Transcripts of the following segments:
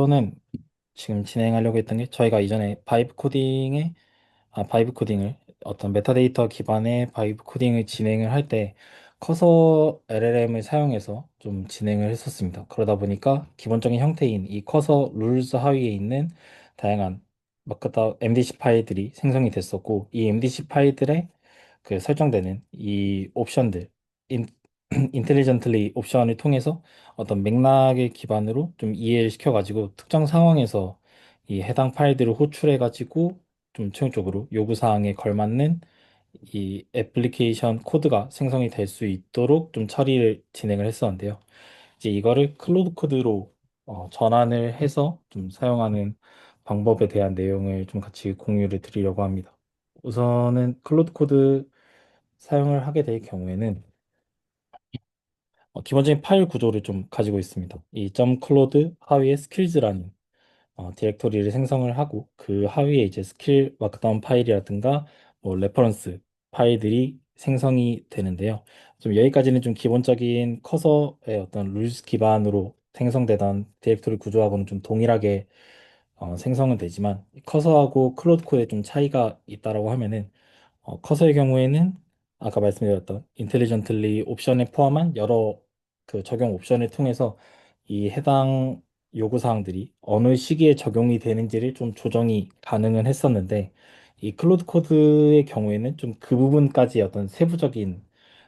앞으로는 지금 진행하려고 했던 게 저희가 이전에 바이브 코딩을 어떤 메타데이터 기반의 바이브 코딩을 진행을 할 때 커서 LLM을 사용해서 좀 진행을 했었습니다. 그러다 보니까 기본적인 형태인 이 커서 룰스 하위에 있는 다양한 마크다 MDC 파일들이 생성이 됐었고, 이 MDC 파일들에 그 설정되는 이 옵션들, 인, 인텔리전틀리 옵션을 통해서 어떤 맥락을 기반으로 좀 이해를 시켜가지고 특정 상황에서 이 해당 파일들을 호출해가지고 좀 최종적으로 요구사항에 걸맞는 이 애플리케이션 코드가 생성이 될 수 있도록 좀 처리를 진행을 했었는데요. 이제 이거를 클로드 코드로 전환을 해서 좀 사용하는 방법에 대한 내용을 좀 같이 공유를 드리려고 합니다. 우선은 클로드 코드 사용을 하게 될 경우에는 기본적인 파일 구조를 좀 가지고 있습니다. 이 .클로드 하위에 스킬즈라는 디렉토리를 생성을 하고 그 하위에 이제 스킬 마크다운 파일이라든가 뭐 레퍼런스 파일들이 생성이 되는데요. 좀 여기까지는 좀 기본적인 커서의 어떤 룰스 기반으로 생성되던 디렉토리 구조하고는 좀 동일하게 생성은 되지만 커서하고 클로드 코드에 좀 차이가 있다라고 하면은 커서의 경우에는 아까 말씀드렸던 인텔리전틀리 옵션에 포함한 여러 그 적용 옵션을 통해서 이 해당 요구 사항들이 어느 시기에 적용이 되는지를 좀 조정이 가능은 했었는데, 이 클로드 코드의 경우에는 좀 그 부분까지 어떤 세부적인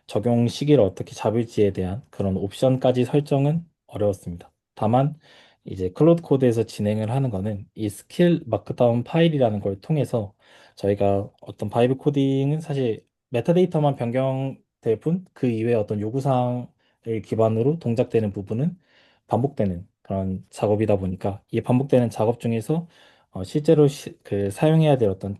적용 시기를 어떻게 잡을지에 대한 그런 옵션까지 설정은 어려웠습니다. 다만 이제 클로드 코드에서 진행을 하는 거는 이 스킬 마크다운 파일이라는 걸 통해서 저희가 어떤 바이브 코딩은 사실 메타데이터만 변경될 뿐 그 이외에 어떤 요구사항을 기반으로 동작되는 부분은 반복되는 그런 작업이다 보니까 이 반복되는 작업 중에서 실제로 그 사용해야 될 어떤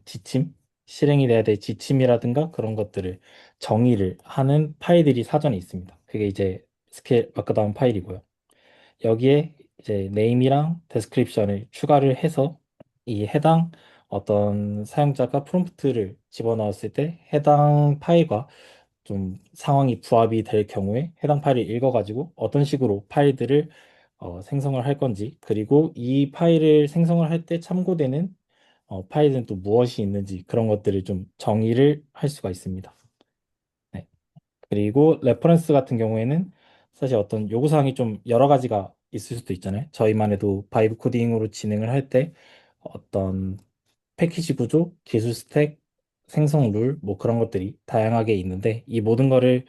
실행이 돼야 될 지침이라든가 그런 것들을 정의를 하는 파일들이 사전에 있습니다. 그게 이제 스케일 마크다운 파일이고요. 여기에 이제 네임이랑 데스크립션을 추가를 해서 이 해당 어떤 사용자가 프롬프트를 집어넣었을 때 해당 파일과 좀 상황이 부합이 될 경우에 해당 파일을 읽어가지고 어떤 식으로 파일들을 생성을 할 건지, 그리고 이 파일을 생성을 할 때 참고되는 파일은 또 무엇이 있는지 그런 것들을 좀 정의를 할 수가 있습니다. 네. 그리고 레퍼런스 같은 경우에는 사실 어떤 요구사항이 좀 여러 가지가 있을 수도 있잖아요. 저희만 해도 바이브 코딩으로 진행을 할 때 어떤 패키지 구조, 기술 스택, 생성 룰, 뭐 그런 것들이 다양하게 있는데 이 모든 거를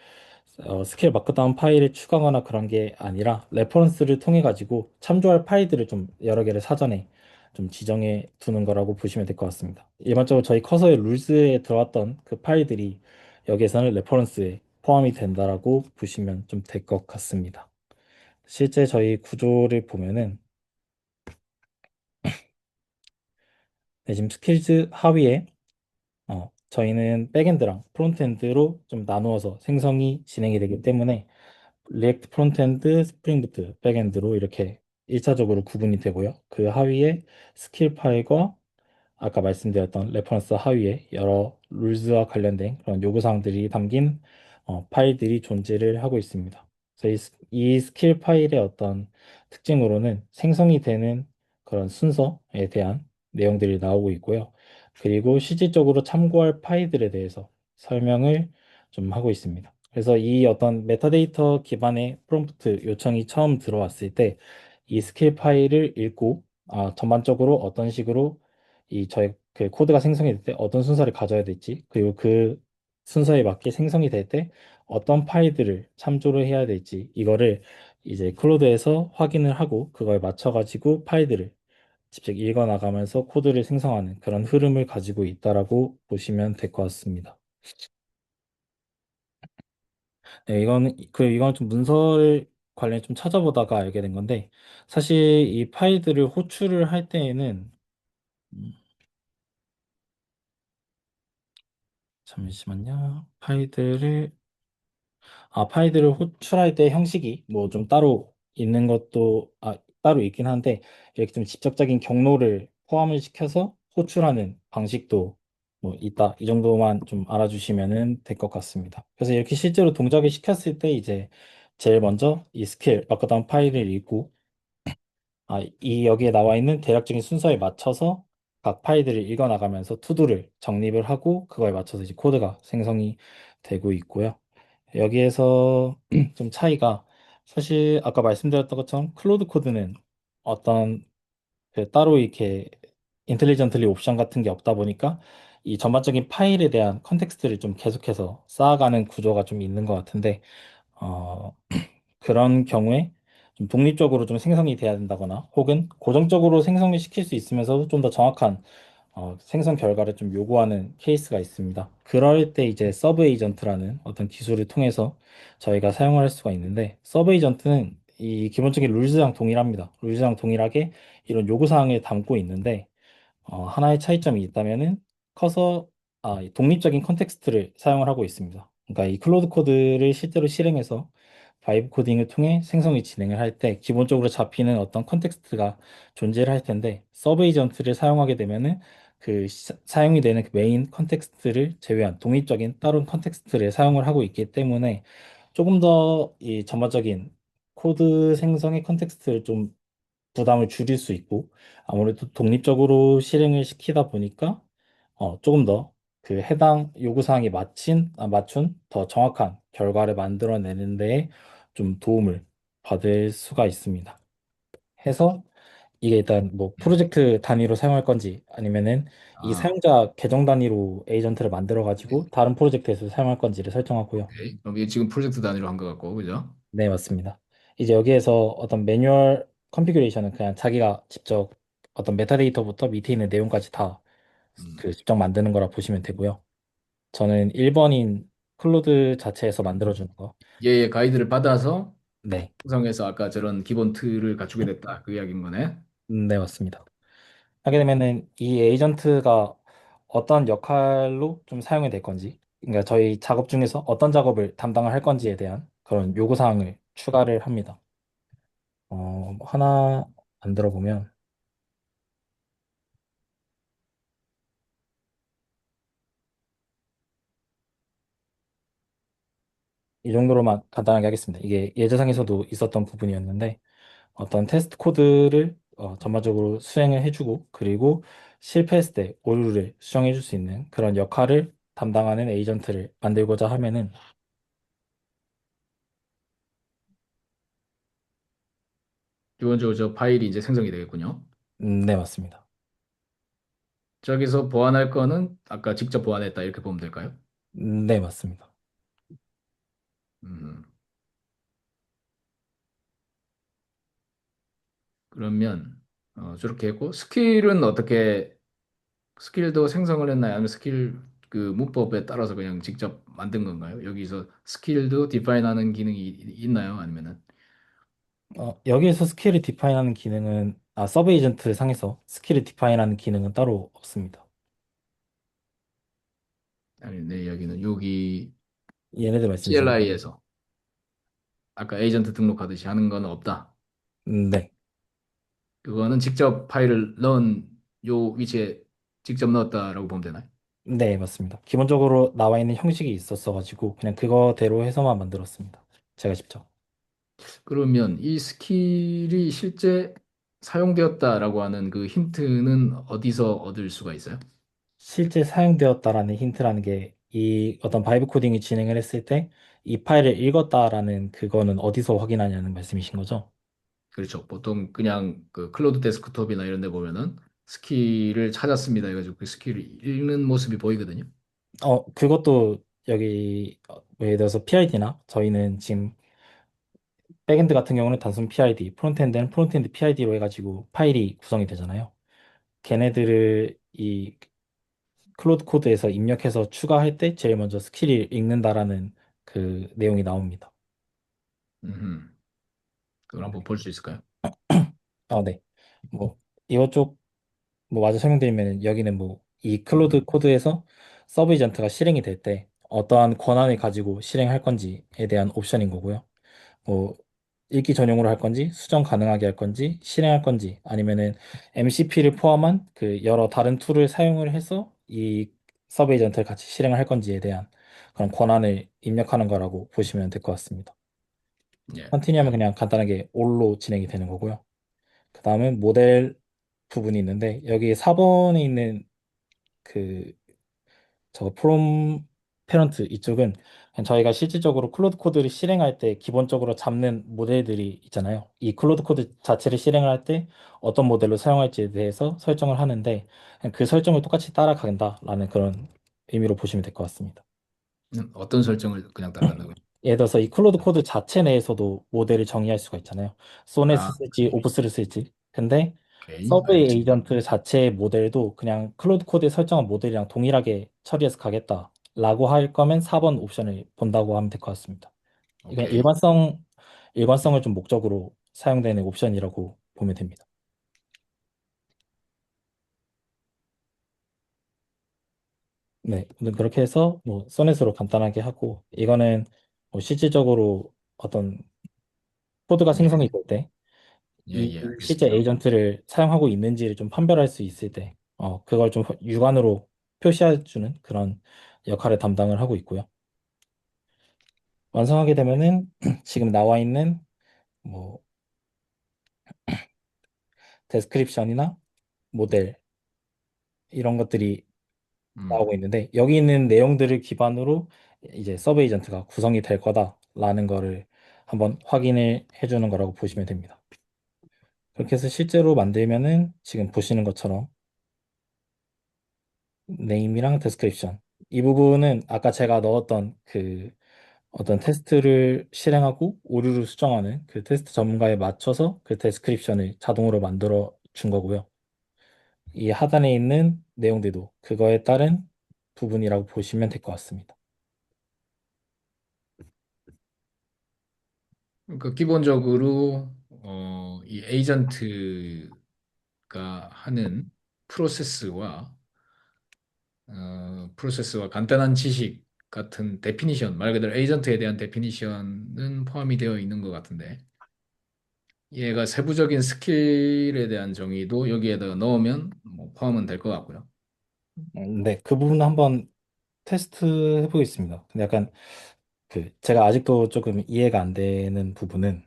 스케일 마크다운 파일에 추가하거나 그런 게 아니라 레퍼런스를 통해 가지고 참조할 파일들을 좀 여러 개를 사전에 좀 지정해 두는 거라고 보시면 될 것 같습니다. 일반적으로 저희 커서의 룰스에 들어왔던 그 파일들이 여기에서는 레퍼런스에 포함이 된다라고 보시면 좀 될 것 같습니다. 실제 저희 구조를 보면은 네, 지금 스킬즈 하위에 저희는 백엔드랑 프론트엔드로 좀 나누어서 생성이 진행이 되기 때문에 리액트 프론트엔드, 스프링 부트 백엔드로 이렇게 1차적으로 구분이 되고요. 그 하위에 스킬 파일과 아까 말씀드렸던 레퍼런스 하위에 여러 룰즈와 관련된 그런 요구사항들이 담긴 파일들이 존재를 하고 있습니다. 그래서 이 스킬 파일의 어떤 특징으로는 생성이 되는 그런 순서에 대한 내용들이 나오고 있고요. 그리고 실질적으로 참고할 파일들에 대해서 설명을 좀 하고 있습니다. 그래서 이 어떤 메타데이터 기반의 프롬프트 요청이 처음 들어왔을 때 이 스킬 파일을 읽고 전반적으로 어떤 식으로 이 저희 그 코드가 생성이 될 때 어떤 순서를 가져야 될지, 그리고 그 순서에 맞게 생성이 될 때 어떤 파일들을 참조를 해야 될지, 이거를 이제 클로드에서 확인을 하고 그거에 맞춰 가지고 파일들을 직접 읽어 나가면서 코드를 생성하는 그런 흐름을 가지고 있다라고 보시면 될 것 같습니다. 네, 이건 좀 문서 관련 좀 찾아보다가 알게 된 건데, 사실 이 파일들을 호출을 할 때에는 음, 잠시만요. 파일들을 호출할 때 형식이 뭐 좀 따로 있는 것도, 따로 있긴 한데, 이렇게 좀 직접적인 경로를 포함을 시켜서 호출하는 방식도 뭐 있다. 이 정도만 좀 알아주시면 될 것 같습니다. 그래서 이렇게 실제로 동작을 시켰을 때 이제 제일 먼저 이 스킬, 마크다운 파일을 읽고, 이 여기에 나와 있는 대략적인 순서에 맞춰서 각 파일들을 읽어 나가면서 투두를 정립을 하고 그거에 맞춰서 이제 코드가 생성이 되고 있고요. 여기에서 좀 차이가 사실 아까 말씀드렸던 것처럼 클로드 코드는 어떤 따로 이렇게 인텔리전틀리 옵션 같은 게 없다 보니까 이 전반적인 파일에 대한 컨텍스트를 좀 계속해서 쌓아가는 구조가 좀 있는 것 같은데 어, 그런 경우에 좀 독립적으로 좀 생성이 돼야 된다거나 혹은 고정적으로 생성을 시킬 수 있으면서도 좀 더 정확한 생성 결과를 좀 요구하는 케이스가 있습니다. 그럴 때 이제 서브 에이전트라는 어떤 기술을 통해서 저희가 사용할 수가 있는데 서브 에이전트는 이 기본적인 룰즈랑 동일합니다. 룰즈랑 동일하게 이런 요구사항을 담고 있는데 하나의 차이점이 있다면은 커서 이 독립적인 컨텍스트를 사용을 하고 있습니다. 그러니까 이 클로드 코드를 실제로 실행해서 바이브 코딩을 통해 생성이 진행을 할 때 기본적으로 잡히는 어떤 컨텍스트가 존재를 할 텐데 서브 에이전트를 사용하게 되면은 사용이 되는 그 메인 컨텍스트를 제외한 독립적인 다른 컨텍스트를 사용을 하고 있기 때문에 조금 더 이 전반적인 코드 생성의 컨텍스트를 좀 부담을 줄일 수 있고 아무래도 독립적으로 실행을 시키다 보니까 조금 더 그 해당 요구사항에 맞춘 더 정확한 결과를 만들어내는 데에 좀 도움을 받을 수가 있습니다. 해서 이게 일단 뭐 음. 프로젝트 단위로 사용할 건지 아니면은 이 아, 사용자 계정 단위로 에이전트를 만들어 가지고 다른 프로젝트에서 사용할 건지를 설정하고요. 오케이. 그럼 이게 지금 프로젝트 단위로 한 것 같고, 그죠? 네, 맞습니다. 이제 여기에서 어떤 매뉴얼 컨피규레이션은 그냥 자기가 직접 어떤 메타데이터부터 밑에 있는 내용까지 다 음. 직접 만드는 거라 보시면 되고요. 저는 1번인 클로드 자체에서 만들어주는 거. 얘의 가이드를 받아서 네, 구성해서 아까 저런 기본 틀을 갖추게 됐다. 그 이야기인 거네. 네, 맞습니다. 하게 되면은 이 에이전트가 어떤 역할로 좀 사용이 될 건지, 그러니까 저희 작업 중에서 어떤 작업을 담당을 할 건지에 대한 그런 요구사항을 추가를 합니다. 하나 만들어 보면 이 정도로만 간단하게 하겠습니다. 이게 예제상에서도 있었던 부분이었는데 어떤 테스트 코드를 전반적으로 수행을 해주고 그리고 실패했을 때 오류를 수정해 줄 수 있는 그런 역할을 담당하는 에이전트를 만들고자 하면은 기본적으로 저 파일이 이제 생성이 되겠군요. 네, 맞습니다. 저기서 보완할 거는 아까 직접 보완했다. 이렇게 보면 될까요? 네, 맞습니다. 음. 그러면 저렇게 했고 스킬은 어떻게 스킬도 생성을 했나요? 아니면 스킬 그 문법에 따라서 그냥 직접 만든 건가요? 여기서 스킬도 디파인하는 기능이 있나요? 아니면은 여기에서 스킬을 디파인하는 기능은 서브 에이전트 상에서 스킬을 디파인하는 기능은 따로 없습니다. 아니 내 이야기는 여기 얘네들 말씀이신 거죠? CLI에서 아까 에이전트 등록하듯이 하는 건 없다. 네. 그거는 직접 파일을 넣은 요 위치에 직접 넣었다라고 보면 되나요? 네, 맞습니다. 기본적으로 나와 있는 형식이 있었어가지고 그냥 그거대로 해서만 만들었습니다. 제가 직접. 그러면 이 스킬이 실제 사용되었다라고 하는 그 힌트는 어디서 얻을 수가 있어요? 실제 사용되었다라는 힌트라는 게 이 어떤 바이브 코딩이 진행을 했을 때 이 파일을 읽었다라는 그거는 어디서 확인하냐는 말씀이신 거죠? 그렇죠. 보통 그냥 그 클로드 데스크톱이나 이런 데 보면은 스킬을 찾았습니다. 해가지고 그 스킬을 읽는 모습이 보이거든요. 그것도 여기 예를 들어서 PID나 저희는 지금 백엔드 같은 경우는 단순 PID, 프론트엔드는 프론트엔드 PID로 해가지고 파일이 구성이 되잖아요. 걔네들을 이 클로드 코드에서 입력해서 추가할 때 제일 먼저 스킬이 읽는다라는 그 내용이 나옵니다. 음, 그걸 네. 한번 볼 수 있을까요? 네. 뭐 이것 뭐 마저 설명드리면 여기는 뭐 이 클로드 코드에서 서브 에이전트가 실행이 될 때 어떠한 권한을 가지고 실행할 건지에 대한 옵션인 거고요. 뭐 읽기 전용으로 할 건지 수정 가능하게 할 건지 실행할 건지 아니면은 MCP를 포함한 그 여러 다른 툴을 사용을 해서 이 서브 에이전트를 같이 실행을 할 건지에 대한 그런 권한을 입력하는 거라고 보시면 될 것 같습니다. 예. 컨티뉴하면 그냥 간단하게 all로 진행이 되는 거고요. 그 다음은 모델 부분이 있는데 여기 4번에 있는 그 저 프롬 페런트 이쪽은 그냥 저희가 실질적으로 클로드 코드를 실행할 때 기본적으로 잡는 모델들이 있잖아요. 이 클로드 코드 자체를 실행을 할 때 어떤 모델로 사용할지에 대해서 설정을 하는데 그냥 그 설정을 똑같이 따라간다라는 그런 의미로 보시면 될 것 같습니다. 어떤 설정을 그냥 따라간다고요? 예를 들어서 이 클로드 코드 자체 내에서도 모델을 정의할 수가 있잖아요. 소넷을 아, 쓸지 오프스를 쓸지. 근데 오케이, 서브웨이 알겠습니다. 에이전트 자체의 모델도 그냥 클로드 코드에 설정한 모델이랑 동일하게 처리해서 가겠다라고 할 거면 4번 옵션을 본다고 하면 될 것 같습니다. 이건 오케이. 일관성을 좀 목적으로 사용되는 옵션이라고 보면 됩니다. 네, 그렇게 해서 뭐 소넷으로 간단하게 하고 이거는 뭐 실질적으로 어떤 코드가 예, 생성이 될 때 예, 이 예, 실제 알겠습니다. 에이전트를 사용하고 있는지를 좀 판별할 수 있을 때, 그걸 좀 육안으로 표시해주는 그런 역할을 담당을 하고 있고요. 완성하게 되면은 지금 나와 있는 뭐 데스크립션이나 모델 이런 것들이 음. 나오고 있는데 여기 있는 내용들을 기반으로 이제 서브 에이전트가 구성이 될 거다라는 거를 한번 확인을 해주는 거라고 보시면 됩니다. 그렇게 해서 실제로 만들면은 지금 보시는 것처럼 네임이랑 데스크립션. 이 부분은 아까 제가 넣었던 그 어떤 테스트를 실행하고 오류를 수정하는 그 테스트 전문가에 맞춰서 그 데스크립션을 자동으로 만들어 준 거고요. 이 하단에 있는 내용들도 그거에 따른 부분이라고 보시면 될 것 같습니다. 그러니까 기본적으로 이 에이전트가 하는 프로세스와 프로세스와 간단한 지식 같은 데피니션, 말 그대로 에이전트에 대한 데피니션은 포함이 되어 있는 것 같은데 얘가 세부적인 스킬에 대한 정의도 여기에다가 넣으면 뭐 포함은 될 것 같고요. 네, 그 부분 한번 테스트 해보겠습니다. 근데 약간 그 제가 아직도 조금 이해가 안 되는 부분은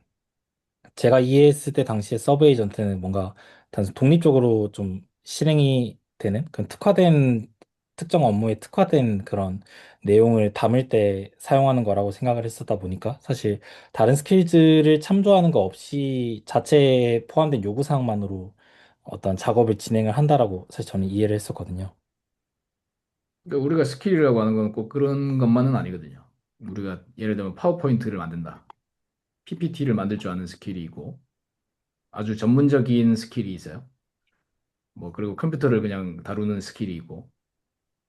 제가 이해했을 때 당시에 서브 에이전트는 뭔가 단순 독립적으로 좀 실행이 되는 그런 특화된 특정 업무에 특화된 그런 내용을 담을 때 사용하는 거라고 생각을 했었다 보니까 사실 다른 스킬즈를 참조하는 거 없이 자체에 포함된 요구사항만으로 어떤 작업을 진행을 한다라고 사실 저는 이해를 했었거든요. 그러니까 우리가 스킬이라고 하는 건 꼭 그런 것만은 아니거든요. 우리가 예를 들면 파워포인트를 만든다. PPT를 만들 줄 아는 스킬이 있고 아주 전문적인 스킬이 있어요. 뭐 그리고 컴퓨터를 그냥 다루는 스킬이 있고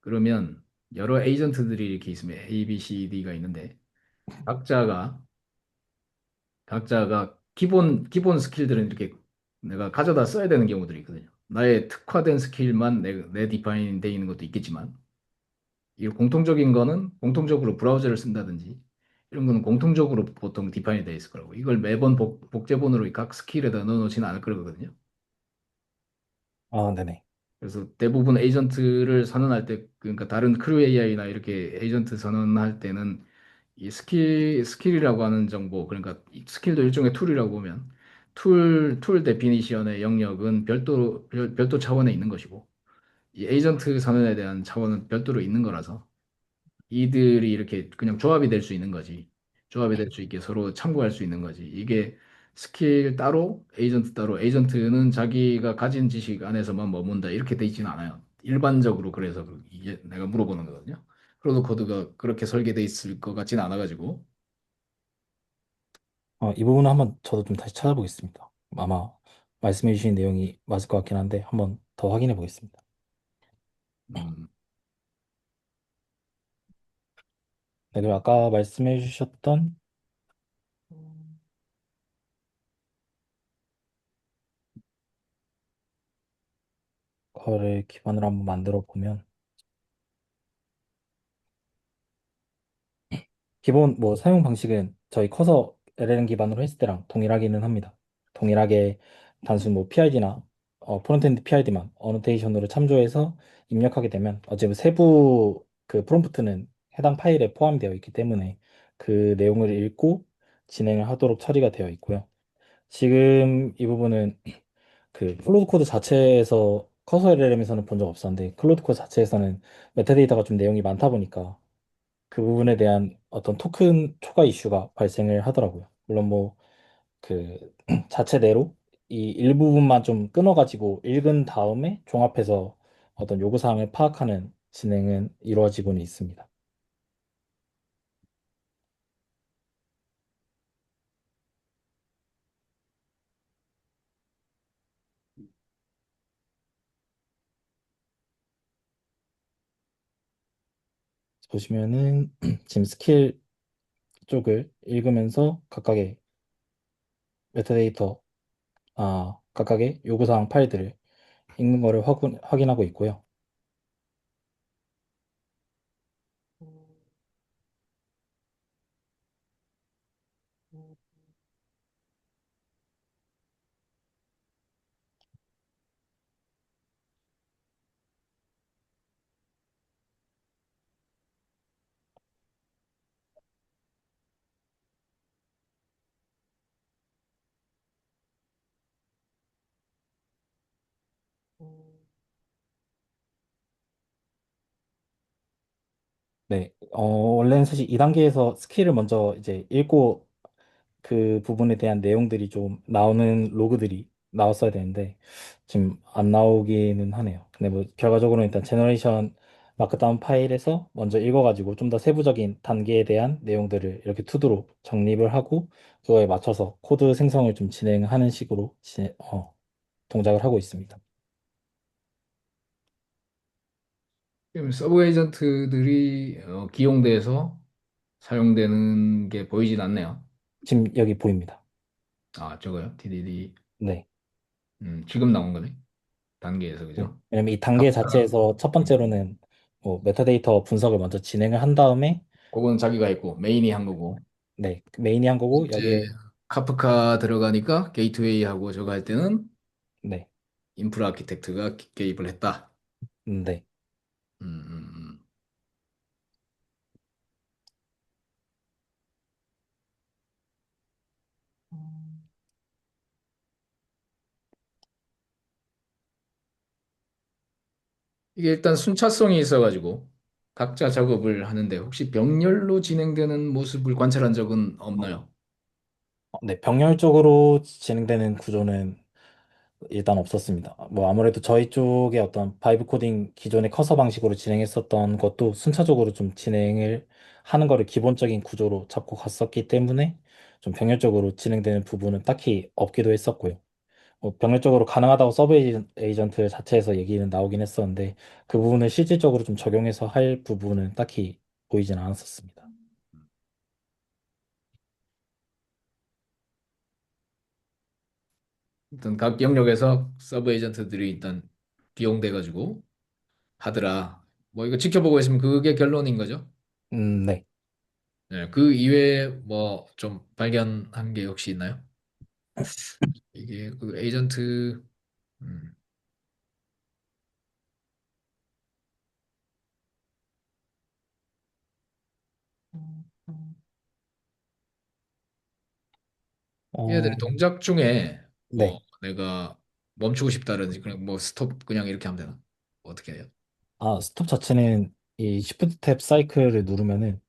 그러면 여러 에이전트들이 이렇게 있으면 A, B, C, D가 있는데 각자가 각자가 기본 스킬들은 이렇게 내가 가져다 써야 되는 경우들이 있거든요. 나의 특화된 스킬만 내 디파인 돼 있는 것도 있겠지만 이 공통적인 거는 공통적으로 브라우저를 쓴다든지 이런 거는 공통적으로 보통 디파인이 돼 있을 거라고. 이걸 매번 복제본으로 각 스킬에다 넣어놓지는 않을 거거든요. 아, 네네. 그래서 대부분 에이전트를 선언할 때, 그러니까 다른 크루 AI나 이렇게 에이전트 선언할 때는 이 스킬이라고 하는 정보, 그러니까 이 스킬도 일종의 툴이라고 보면 툴 데피니션의 영역은 별도 차원에 있는 것이고 이 에이전트 선언에 대한 차원은 별도로 있는 거라서 이들이 이렇게 그냥 조합이 될 수 있는 거지. 조합이 될 수 있게 서로 참고할 수 있는 거지. 이게 스킬 따로, 에이전트 따로, 에이전트는 자기가 가진 지식 안에서만 머문다. 이렇게 돼 있지는 않아요. 일반적으로 그래서 이게 내가 물어보는 거거든요. 클로드 코드가 그렇게 설계돼 있을 것 같지는 않아가지고. 이 부분은 한번 저도 좀 다시 찾아보겠습니다. 아마 말씀해 주신 내용이 맞을 것 같긴 한데 한번 더 확인해 보겠습니다. 음, 네, 그리고 아까 말씀해 주셨던 거를 기반으로 한번 만들어 보면 기본 뭐 사용 방식은 저희 커서 LLM 기반으로 했을 때랑 동일하기는 합니다. 동일하게 단순 뭐 PID나 프론트엔드 PID만 어노테이션으로 참조해서 입력하게 되면 어차피 세부 그 프롬프트는 해당 파일에 포함되어 있기 때문에 그 내용을 읽고 진행을 하도록 처리가 되어 있고요. 지금 이 부분은 그 클로드 코드 자체에서 커서 LLM에서는 본 적 없었는데 클로드 코드 자체에서는 메타데이터가 좀 내용이 많다 보니까 그 부분에 대한 어떤 토큰 초과 이슈가 발생을 하더라고요. 물론 뭐 그 자체 내로 이 일부분만 좀 끊어가지고 읽은 다음에 종합해서 어떤 요구사항을 파악하는 진행은 이루어지고는 있습니다. 보시면은 지금 스킬 쪽을 읽으면서 각각의 메타데이터, 각각의 요구사항 파일들을 읽는 거를 확인하고 있고요. 네, 원래는 사실 2단계에서 스킬을 먼저 이제 읽고 그 부분에 대한 내용들이 좀 나오는 로그들이 나왔어야 되는데 지금 안 나오기는 하네요. 근데 뭐 결과적으로는 일단 제너레이션 마크다운 파일에서 먼저 읽어가지고 좀 더 세부적인 단계에 대한 내용들을 이렇게 투두로 정립을 하고 그거에 맞춰서 코드 생성을 좀 진행하는 식으로 동작을 하고 있습니다. 지금 서브 에이전트들이 기용돼서 사용되는 게 보이진 않네요. 지금 여기 보입니다. 아, 저거요? TDD. 네. 지금 나온 거네. 단계에서, 네. 그죠? 왜냐면 이 단계 카프카. 자체에서 첫 음, 번째로는 뭐 메타데이터 분석을 먼저 진행을 한 다음에 그거는 자기가 했고, 메인이 한 거고. 네, 메인이 한 거고 이제 여기에 카프카 들어가니까 게이트웨이하고 저거 할 때는 네. 인프라 아키텍트가 개입을 했다. 네. 음, 음, 음. 이게 일단 순차성이 있어가지고 각자 작업을 하는데 혹시 병렬로 진행되는 모습을 관찰한 적은 없나요? 네, 병렬적으로 진행되는 구조는 일단 없었습니다. 뭐 아무래도 저희 쪽에 어떤 바이브 코딩 기존의 커서 방식으로 진행했었던 것도 순차적으로 좀 진행을 하는 거를 기본적인 구조로 잡고 갔었기 때문에 좀 병렬적으로 진행되는 부분은 딱히 없기도 했었고요. 뭐 병렬적으로 가능하다고 서브 에이전트 자체에서 얘기는 나오긴 했었는데 그 부분을 실질적으로 좀 적용해서 할 부분은 딱히 보이진 않았었습니다. 일단 각 영역에서 서브 에이전트들이 일단 기용돼가지고 하더라. 뭐 이거 지켜보고 있으면 그게 결론인 거죠? 네. 네, 그 이외에 뭐 좀 발견한 게 혹시 있나요? 이게 그 에이전트 음, 얘들이 어, 동작 중에 뭐 네. 내가 멈추고 싶다든지 그냥 뭐 스톱 그냥 이렇게 하면 되나? 어떻게 해요? 스톱 자체는 이 시프트 탭 사이클을 누르면은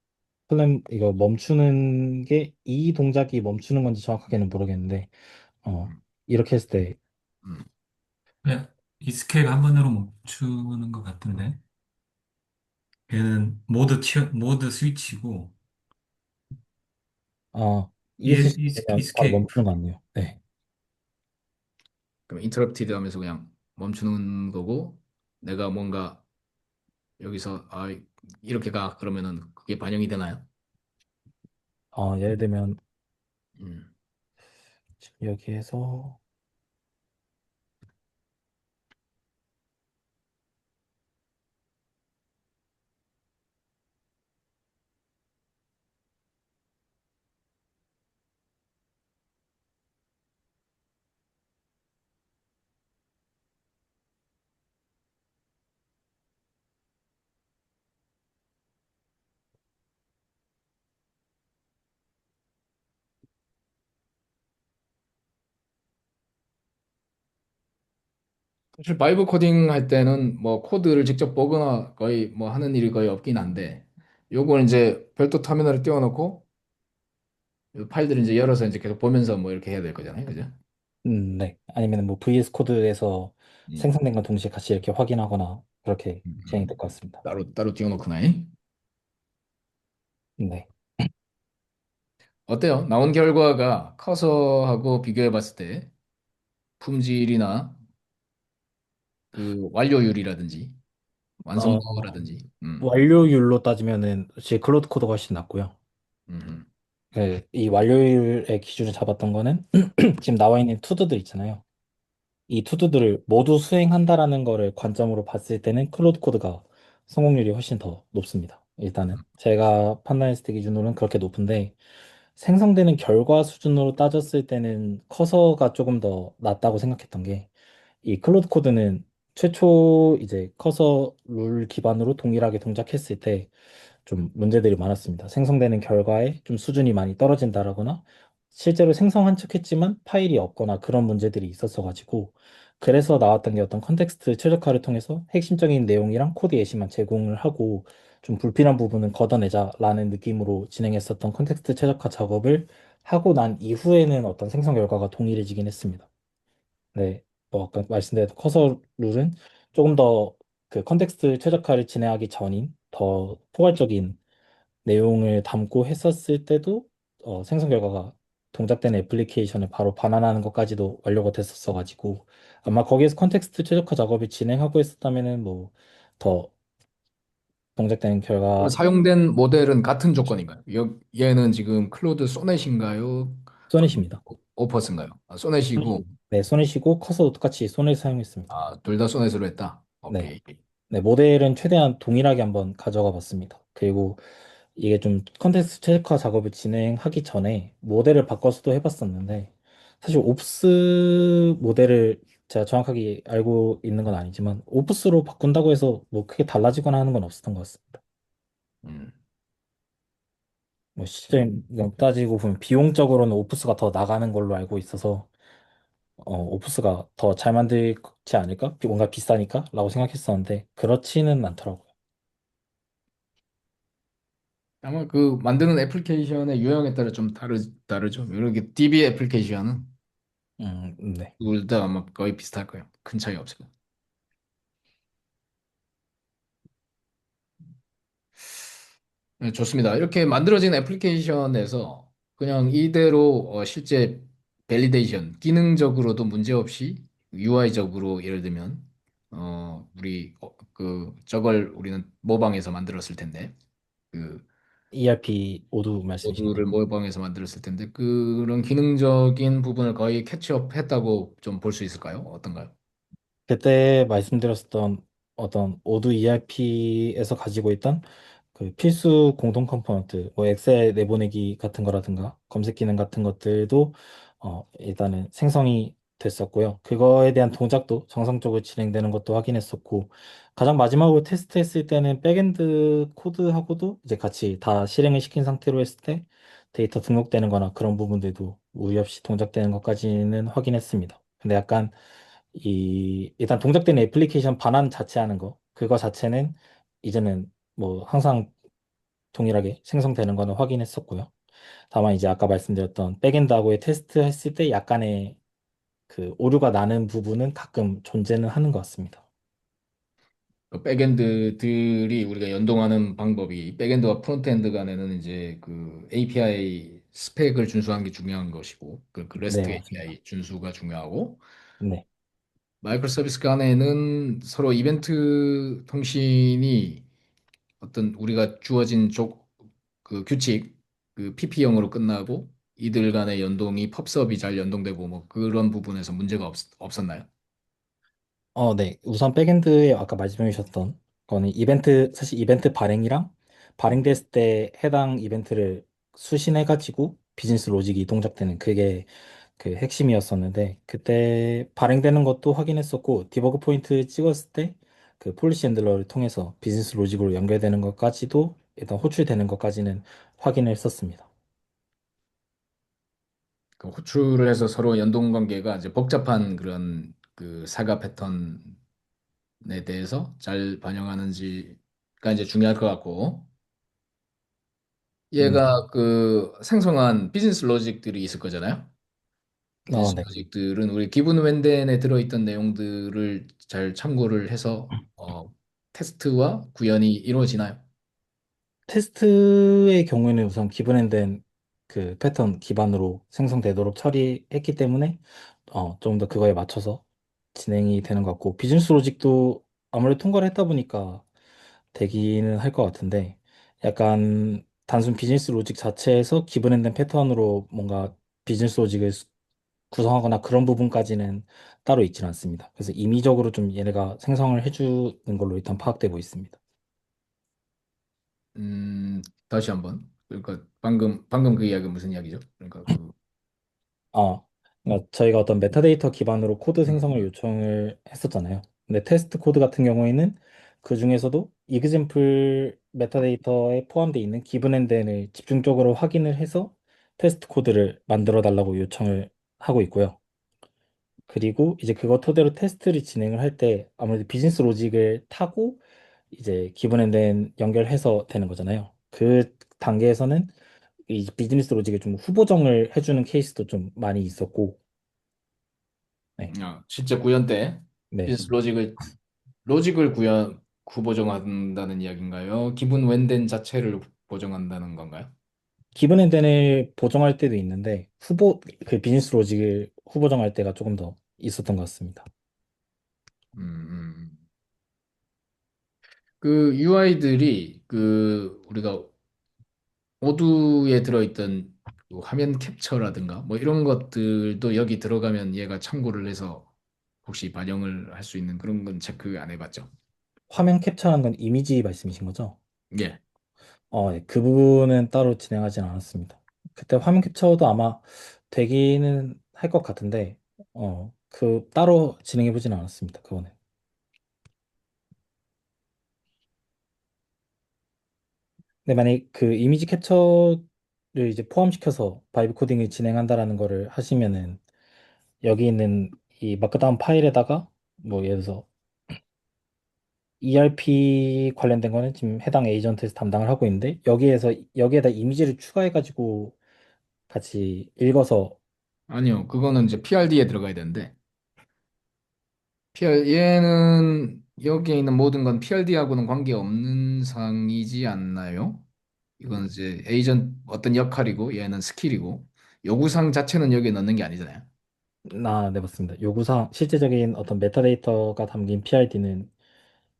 플랜 이거 멈추는 게 이 동작이 멈추는 건지 정확하게는 모르겠는데 어 음, 이렇게 했을 때 음. 그냥 이스케이프 한 번으로 멈추는 것 같은데. 얘는 모드 스위치고, ESC 되면 바로 이스케이프. 멈추는 것 같네요. 네. 그럼 인터럽티드 하면서 그냥 멈추는 거고 내가 뭔가 여기서 이렇게 가 그러면은 그게 반영이 되나요? 예를 들면 음. 지금 여기에서 사실 바이브 코딩 할 때는 뭐 코드를 직접 보거나 거의 뭐 하는 일이 거의 없긴 한데 요건 이제 별도 터미널을 띄워놓고 이 파일들을 이제 열어서 이제 계속 보면서 뭐 이렇게 해야 될 거잖아요. 그죠? 네. 아니면 뭐 VS 코드에서 음. 생성된 건 동시에 같이 이렇게 확인하거나 그렇게 진행될 것 같습니다. 따로 따로 띄워놓구나. 네. 어때요? 나온 결과가 커서하고 비교해 봤을 때 품질이나 그 완료율이라든지 어, 완성도라든지. 완료율로 따지면은 제 클로드 코드가 훨씬 낫고요. 음. 이 완료율의 기준을 잡았던 거는 지금 나와 있는 투두들 있잖아요. 이 투두들을 모두 수행한다라는 거를 관점으로 봤을 때는 클로드 코드가 성공률이 훨씬 더 높습니다. 일단은 제가 판단했을 때 기준으로는 그렇게 높은데 생성되는 결과 수준으로 따졌을 때는 커서가 조금 더 낫다고 생각했던 게 이 클로드 코드는 최초 이제 커서 룰 기반으로 동일하게 동작했을 때 좀 문제들이 많았습니다. 생성되는 결과에 좀 수준이 많이 떨어진다라거나 실제로 생성한 척했지만 파일이 없거나 그런 문제들이 있었어가지고 그래서 나왔던 게 어떤 컨텍스트 최적화를 통해서 핵심적인 내용이랑 코드 예시만 제공을 하고 좀 불필요한 부분은 걷어내자라는 느낌으로 진행했었던 컨텍스트 최적화 작업을 하고 난 이후에는 어떤 생성 결과가 동일해지긴 했습니다. 네, 뭐 아까 말씀드린 커서 룰은 조금 더 그 컨텍스트 최적화를 진행하기 전인 더 포괄적인 내용을 담고 했었을 때도 생성 결과가 동작되는 애플리케이션을 바로 반환하는 것까지도 완료가 됐었어가지고 아마 거기에서 컨텍스트 최적화 작업을 진행하고 있었다면은 뭐 더 동작되는 결과 사용된 모델은 같은 조건인가요? 얘는 지금 클로드 소넷인가요? 소넷입니다. 오퍼스인가요? 아, 소넷이고, 네, 소넷이고 커서도 똑같이 소넷 사용했습니다. 아, 둘 다 소넷으로 했다. 네. 오케이. 네, 모델은 최대한 동일하게 한번 가져가 봤습니다. 그리고 이게 좀 컨텍스트 최적화 작업을 진행하기 전에 모델을 바꿔서도 해봤었는데 사실 옵스 모델을 제가 정확하게 알고 있는 건 아니지만 옵스로 바꾼다고 해서 뭐 크게 달라지거나 하는 건 없었던 것 같습니다. 음. 뭐 실제 그냥 따지고 보면 비용적으로는 옵스가 더 나가는 걸로 알고 있어서 옵스가 더 잘 만들지 않을까? 뭔가 비싸니까? 라고 생각했었는데 그렇지는 않더라고요. 아마 그 만드는 애플리케이션의 유형에 따라 좀 다르죠. 이렇게 DB 애플리케이션은 네. 둘 다 아마 거의 비슷할 거예요. 큰 차이 없어요. 네, 좋습니다. 이렇게 만들어진 애플리케이션에서 그냥 이대로 실제 밸리데이션, 기능적으로도 문제없이 UI적으로 예를 들면 우리 그 저걸 우리는 모방해서 만들었을 텐데 그 ERP 오도 말씀이신가요? 모듈을 모방해서 만들었을 텐데 그런 기능적인 부분을 거의 캐치업했다고 좀 볼 수 있을까요? 어떤가요? 그때 말씀드렸었던 어떤 오도 ERP에서 가지고 있던 그 필수 공동 컴포넌트, 뭐 엑셀 내보내기 같은 거라든가 검색 기능 같은 것들도 일단은 생성이 됐었고요. 그거에 대한 동작도 정상적으로 진행되는 것도 확인했었고 가장 마지막으로 테스트했을 때는 백엔드 코드하고도 이제 같이 다 실행을 시킨 상태로 했을 때 데이터 등록되는 거나 그런 부분들도 무리 없이 동작되는 것까지는 확인했습니다. 근데 약간 일단 동작되는 애플리케이션 반환 자체 하는 거, 그거 자체는 이제는 뭐 항상 동일하게 생성되는 거는 확인했었고요. 다만 이제 아까 말씀드렸던 백엔드하고의 테스트 했을 때 약간의 그 오류가 나는 부분은 가끔 존재는 하는 것 같습니다. 그 백엔드들이 우리가 연동하는 방법이 백엔드와 프론트엔드 간에는 이제 그 API 스펙을 준수하는 게 중요한 것이고 그 네, REST 맞습니다. API 준수가 중요하고 네. 마이크로 서비스 간에는 서로 이벤트 통신이 어떤 우리가 주어진 그 규칙 그 PP형으로 끝나고 이들 간의 연동이 펍섭이 잘 연동되고 뭐 그런 부분에서 문제가 없었나요? 네. 우선 백엔드에 아까 말씀해 주셨던 거는 사실 이벤트 발행이랑 발행됐을 때 해당 이벤트를 수신해가지고 비즈니스 로직이 동작되는 그게 그 핵심이었었는데 그때 발행되는 것도 확인했었고 디버그 포인트 찍었을 때 그 폴리시 핸들러를 통해서 비즈니스 로직으로 연결되는 것까지도 일단 호출되는 것까지는 확인을 했었습니다. 그 호출을 해서 서로 연동 관계가 이제 복잡한 그런 그 사과 패턴에 대해서 잘 반영하는지가 이제 중요할 것 같고, 음, 얘가 그 생성한 비즈니스 로직들이 있을 거잖아요. 비즈니스 네. 로직들은 우리 기본 웬덴에 들어있던 내용들을 잘 참고를 해서 테스트와 구현이 이루어지나요? 테스트의 경우에는 우선 기본엔된 그 패턴 기반으로 생성되도록 처리했기 때문에 좀 더 그거에 맞춰서 진행이 되는 것 같고 비즈니스 로직도 아무래도 통과를 했다 보니까 되기는 할 것 같은데 약간 단순 비즈니스 로직 자체에서 기본엔된 패턴으로 뭔가 비즈니스 로직을 구성하거나 그런 부분까지는 따로 있지는 않습니다. 그래서 임의적으로 좀 얘네가 생성을 해주는 걸로 일단 파악되고 있습니다. 다시 한번. 그러니까 방금 그 이야기는 무슨 이야기죠? 그러니까 그 그러니까 저희가 어떤 메타데이터 기반으로 코드 생성을 음, 요청을 했었잖아요. 근데 테스트 코드 같은 경우에는 그 중에서도 이그젬플 메타데이터에 포함되어 있는 기본 엔드을 집중적으로 확인을 해서 테스트 코드를 만들어 달라고 요청을 하고 있고요. 그리고 이제 그거 토대로 테스트를 진행을 할 때 아무래도 비즈니스 로직을 타고 이제 기본 엔드 연결해서 되는 거잖아요. 그 단계에서는 이 비즈니스 로직에 좀 후보정을 해주는 케이스도 좀 많이 있었고, 네. 실제 구현 때 네. 비즈니스 로직을 구현 구보정한다는 이야기인가요? 기본 웬덴 자체를 보정한다는 건가요? 기본 엔덴을 보정할 때도 있는데 그 비즈니스 로직을 후보정할 때가 조금 더 있었던 것 같습니다. 음, 음. 그 UI들이 그 우리가 오두에 들어있던 그 화면 캡처라든가 뭐 이런 것들도 여기 들어가면 얘가 참고를 해서 혹시 반영을 할 수 있는 그런 건 체크 안 해봤죠? 화면 캡처한 건 이미지 말씀이신 거죠? 예. 네. 그 부분은 따로 진행하진 않았습니다. 그때 화면 캡처도 아마 되기는 할 것 같은데, 그 따로 진행해 보진 않았습니다. 그거는. 근데 만약 그 이미지 캡처를 이제 포함시켜서 바이브 코딩을 진행한다라는 거를 하시면은 여기 있는 이 마크다운 파일에다가 뭐 예를 들어서 ERP 관련된 거는 지금 해당 에이전트에서 담당을 하고 있는데 여기에다 이미지를 추가해가지고 같이 읽어서 아니요. 그거는 이제 PRD에 들어가야 되는데 얘는 여기에 있는 모든 건 PRD하고는 관계없는 상이지 않나요? 이건 이제 에이전 어떤 역할이고 얘는 스킬이고 요구사항 자체는 여기에 넣는 게 아니잖아요. 네, 맞습니다. 요구사항 실제적인 어떤 메타데이터가 담긴 PRD는 음.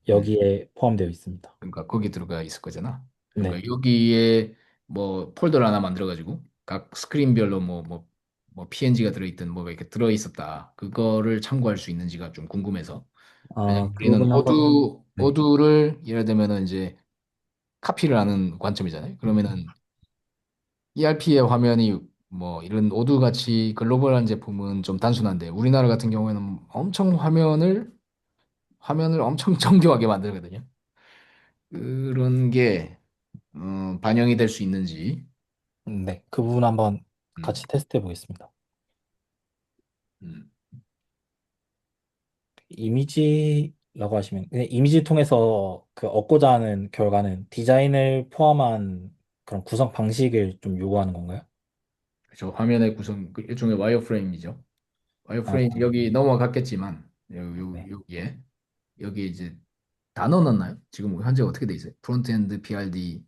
여기에 포함되어 있습니다. 그러니까 거기 들어가 있을 거잖아. 네. 그러니까 여기에 뭐 폴더를 하나 만들어 가지고 각 스크린별로 뭐 PNG가 들어있든 뭐가 이렇게 들어 있었다. 그거를 참고할 수 있는지가 좀 궁금해서. 왜냐면 그 우리는 부분 한번 네. 오두를 예를 들면은 이제 카피를 하는 관점이잖아요. 그러면은 ERP의 화면이 뭐 이런 오두 같이 글로벌한 제품은 좀 단순한데 우리나라 같은 경우에는 엄청 화면을 엄청 정교하게 만들거든요. 그런 게 반영이 될 수 있는지. 네, 그 부분 한번 음, 같이 테스트해 보겠습니다. 음. 이미지라고 하시면 그냥 이미지 통해서 그 얻고자 하는 결과는 디자인을 포함한 그런 구성 방식을 좀 요구하는 건가요? 저 화면의 구성 그 일종의 와이어프레임이죠. 아, 와이어프레임 여기 넘어갔겠지만 네. 여기에 여기 이제 다 넣어놨나요? 지금 현재 어떻게 돼 있어요? 프론트엔드 PRD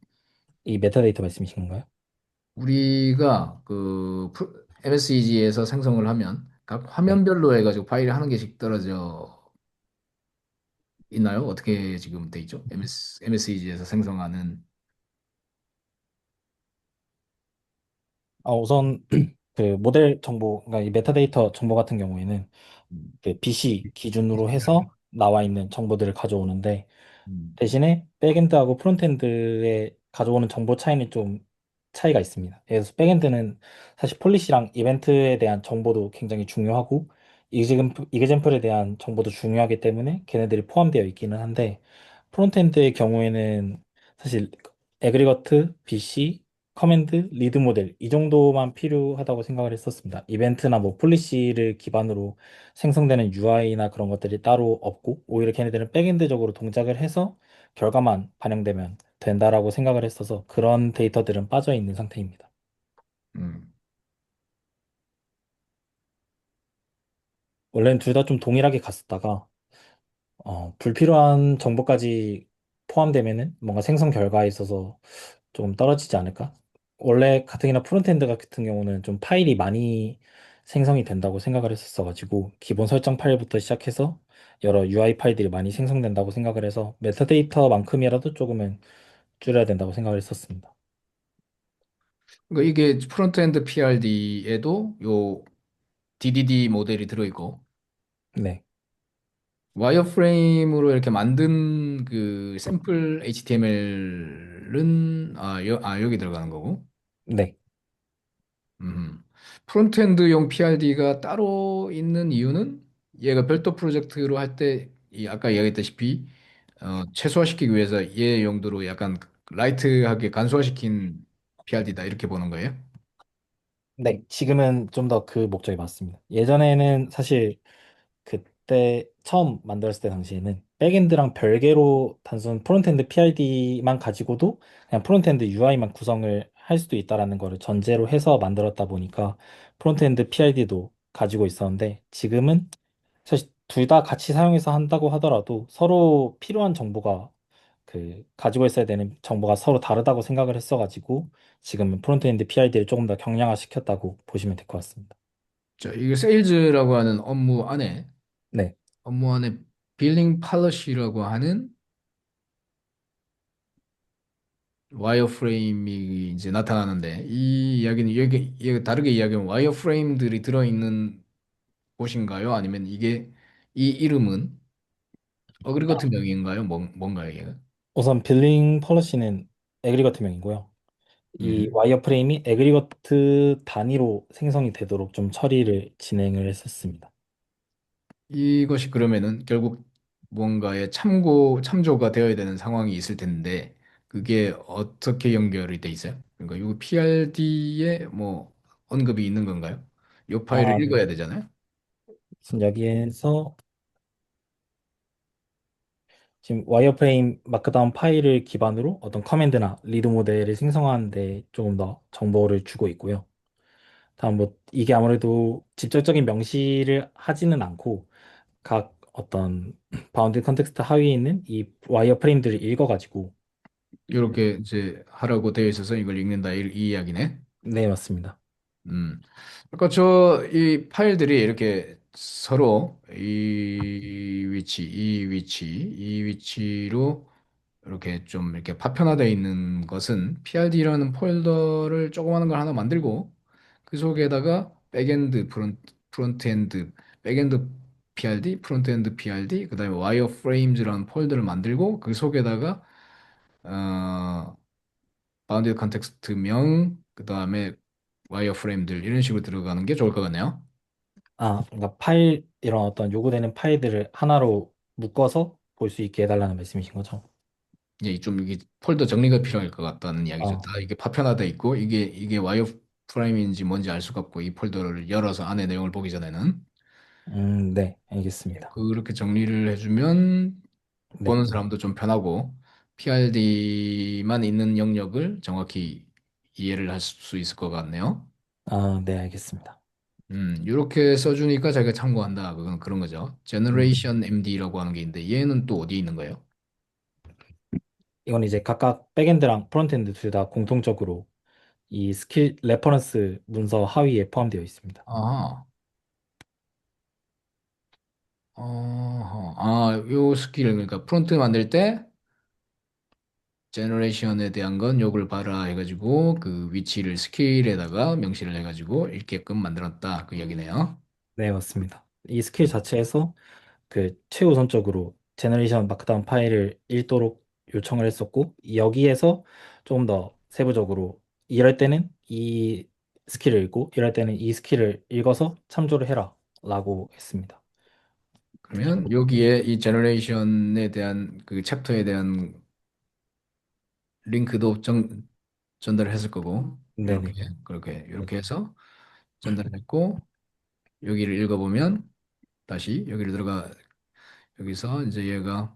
이 메타데이터 말씀이신 건가요? 우리가 그 MSEG에서 생성을 하면 각 네. 화면별로 해가지고 파일이 한 개씩 떨어져 있나요? 어떻게 지금 돼 있죠? MSEG에서 생성하는 우선 그 모델 정보, 그러니까 이 메타데이터 정보 같은 경우에는 음, 그 BC 기준으로 해서 나와 있는 정보들을 가져오는데 음. 대신에 백엔드하고 프론트엔드에 가져오는 정보 차이는 좀 차이가 있습니다. 그래서 백엔드는 사실 폴리시랑 이벤트에 대한 정보도 굉장히 중요하고 이그젠플에 대한 정보도 중요하기 때문에 걔네들이 포함되어 있기는 한데 프론트엔드의 경우에는 사실 에그리거트, BC 커맨드, 리드 모델 이 정도만 필요하다고 생각을 했었습니다. 이벤트나 뭐 폴리시를 기반으로 생성되는 UI나 그런 것들이 따로 없고 오히려 걔네들은 백엔드적으로 동작을 해서 결과만 반영되면 된다라고 생각을 했어서 그런 데이터들은 빠져 있는 상태입니다. 음. 원래는 둘 다 좀 동일하게 갔었다가 불필요한 정보까지 포함되면은 뭔가 생성 결과에 있어서 조금 떨어지지 않을까? 원래 가뜩이나 프론트엔드 같은 경우는 좀 파일이 많이 생성이 된다고 생각을 했었어가지고 기본 설정 파일부터 시작해서 여러 UI 파일들이 많이 생성된다고 생각을 해서 메타데이터만큼이라도 조금은 줄여야 된다고 생각을 했었습니다. 그러니까 이게 프론트엔드 PRD에도 요 DDD 모델이 들어있고 네, 와이어프레임으로 이렇게 만든 그 샘플 HTML은 여기 들어가는 거고. 네, 음. 프론트엔드용 PRD가 따로 있는 이유는 얘가 별도 프로젝트로 할 때 이 아까 이야기했다시피 최소화시키기 위해서 얘 용도로 약간 라이트하게 간소화시킨 PRD다 이렇게 보는 거예요? 네. 지금은 좀 더 그 목적이 맞습니다. 예전에는 사실 그때 처음 만들었을 때 당시에는 백엔드랑 별개로 단순 프론트엔드 PID만 가지고도 그냥 프론트엔드 UI만 구성을 할 수도 있다라는 거를 전제로 해서 만들었다 보니까 프론트엔드 PID도 가지고 있었는데 지금은 사실 둘 다 같이 사용해서 한다고 하더라도 서로 필요한 정보가 가지고 있어야 되는 정보가 서로 다르다고 생각을 했어가지고 지금은 프론트엔드 PID를 조금 더 경량화 시켰다고 보시면 될 것 같습니다. 자, 이게 세일즈라고 하는 네, 업무 안에 빌링 팔러시라고 하는 와이어프레임이 이제 나타나는데 이 이야기는 여기 다르게 이야기하면 와이어프레임들이 들어있는 곳인가요? 아니면 이게 이 이름은 어그리거트 명인가요? 뭔가요, 얘가? 우선 빌링 펄러시는 에그리거트 명이고요. 이 음. 와이어 프레임이 에그리거트 단위로 생성이 되도록 좀 처리를 진행을 했었습니다. 이것이 그러면은 결국 뭔가의 참조가 되어야 되는 상황이 있을 텐데 그게 어떻게 연결이 돼 있어요? 그러니까 이 PRD에 뭐 언급이 있는 건가요? 이 파일을 아, 네. 읽어야 되잖아요. 지금 여기에서 지금 와이어프레임 마크다운 파일을 기반으로 어떤 커맨드나 리드 모델을 생성하는 데 조금 더 정보를 주고 있고요. 다음 뭐 이게 아무래도 직접적인 명시를 하지는 않고 각 어떤 바운드 컨텍스트 하위에 있는 이 와이어프레임들을 읽어가지고 이렇게 이제 하라고 되어 있어서 이걸 읽는다 이 이야기네. 네, 맞습니다. 음. 그러니까 저 이 파일들이 이렇게 서로 이 위치로 이렇게 좀 이렇게 파편화되어 있는 것은 PRD라는 폴더를 조그마한 걸 하나 만들고 그 속에다가 프론트엔드, 백엔드 PRD, 프론트엔드 PRD, 그다음에 와이어프레임즈라는 폴더를 만들고 그 속에다가 어, 바운디드 컨텍스트명, 그다음에 와이어프레임들 이런 식으로 들어가는 게 좋을 것 같네요. 아, 그러니까 파일 이런 어떤 요구되는 파일들을 하나로 묶어서 볼 수 있게 해달라는 말씀이신 거죠? 이제 좀 이게 폴더 정리가 필요할 것 같다는 이야기죠. 다 네. 이게 파편화돼 있고 이게 와이어프레임인지 뭔지 알 수가 없고 이 폴더를 열어서 안에 내용을 보기 전에는 네, 알겠습니다. 그렇게 정리를 해주면 네, 보는 사람도 좀 편하고 PRD만 있는 영역을 정확히 이해를 할 수 있을 것 같네요. 네, 알겠습니다. 이렇게 써주니까 자기가 참고한다. 그건 그런 거죠. 음, Generation MD라고 하는 게 있는데 얘는 또 어디에 있는 거예요? 이건 이제 각각 백엔드랑 프론트엔드 둘 다 공통적으로 이 스킬 레퍼런스 문서 하위에 포함되어 있습니다. 아, 요 스킬 그러니까 프론트 만들 때 제너레이션에 대한 건 요걸 봐라 해가지고 그 위치를 스킬에다가 명시를 해가지고 읽게끔 만들었다 그 이야기네요. 네, 맞습니다. 이 스킬 자체에서 최우선적으로 제너레이션 마크다운 파일을 읽도록 요청을 했었고 여기에서 조금 더 세부적으로 이럴 때는 이 스킬을 읽고 이럴 때는 이 스킬을 읽어서 참조를 해라 라고 했습니다. 그러면 여기에 이 제너레이션에 대한 그 챕터에 대한 링크도 전달을 했을 거고 이렇게 네네. 그렇게 네. 이렇게 해서 전달했고 여기를 읽어보면 다시 여기를 들어가 여기서 이제 얘가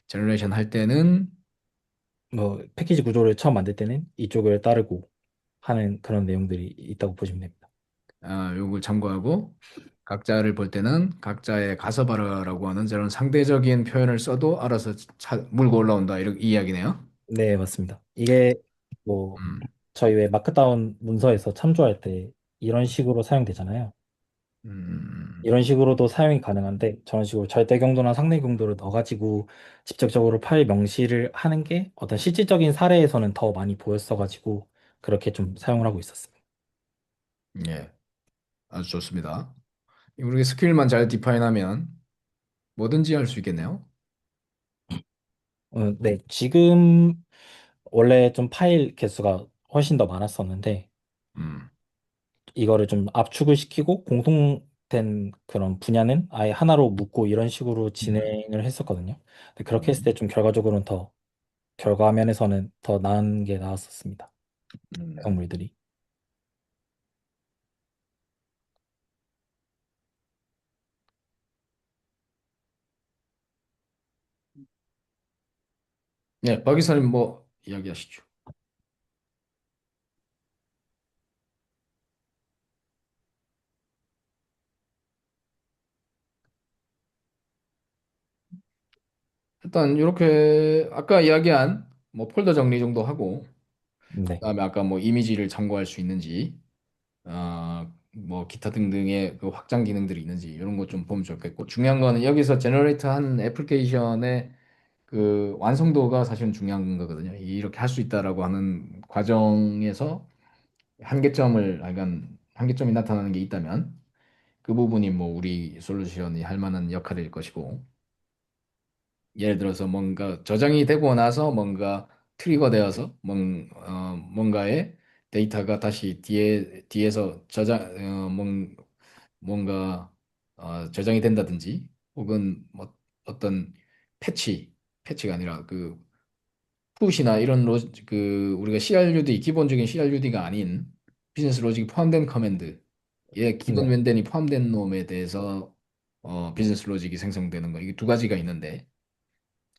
제너레이션 할 때는 뭐 패키지 구조를 처음 만들 때는 이쪽을 따르고 하는 그런 내용들이 있다고 보시면 됩니다. 요걸 참고하고 각자를 볼 때는 각자의 가서바라라고 하는 저런 상대적인 표현을 써도 알아서 물고 올라온다 이런 이야기네요. 네, 맞습니다. 이게 뭐 음, 저희 왜 마크다운 문서에서 참조할 때 이런 식으로 사용되잖아요. 음, 이런 식으로도 사용이 가능한데 저런 식으로 절대 경도나 상대 경도를 넣어가지고 직접적으로 파일 명시를 하는 게 어떤 실질적인 사례에서는 더 많이 보였어가지고 그렇게 좀 사용을 하고 있었습니다. 예, 아주 좋습니다. 우리 스킬만 잘 디파인하면 뭐든지 할 수 있겠네요. 네, 지금 원래 좀 파일 개수가 훨씬 더 많았었는데 음, 이거를 좀 압축을 시키고 공통된 그런 분야는 아예 하나로 묶고 이런 식으로 음, 진행을 했었거든요. 근데 그렇게 했을 음, 때 좀 결과적으로는 더 결과면에서는 더 나은 게 나왔었습니다. 음. 내용물들이. 네, 박 기사님 뭐 이야기하시죠. 일단 이렇게 아까 이야기한 뭐 폴더 정리 정도 하고 네. 그다음에 아까 뭐 이미지를 참고할 수 있는지 뭐 기타 등등의 그 확장 기능들이 있는지 이런 거 좀 보면 좋겠고 중요한 거는 여기서 제너레이트한 애플리케이션의 그 완성도가 사실은 중요한 거거든요. 이렇게 할 수 있다라고 하는 과정에서 한계점을 약간 한계점이 나타나는 게 있다면 그 부분이 뭐 우리 솔루션이 할 만한 역할일 것이고 예를 들어서 뭔가 저장이 되고 나서 뭔가 트리거 되어서 뭔가의 데이터가 다시 뒤에서 뭔가 저장이 된다든지 혹은 뭐 어떤 패치 패치가 아니라 그 푸시나 이런 그 우리가 CRUD 기본적인 CRUD가 아닌 비즈니스 로직이 포함된 커맨드에 기본 네. 웬덴이 포함된 놈에 대해서 비즈니스 로직이 생성되는 거 이게 두 가지가 있는데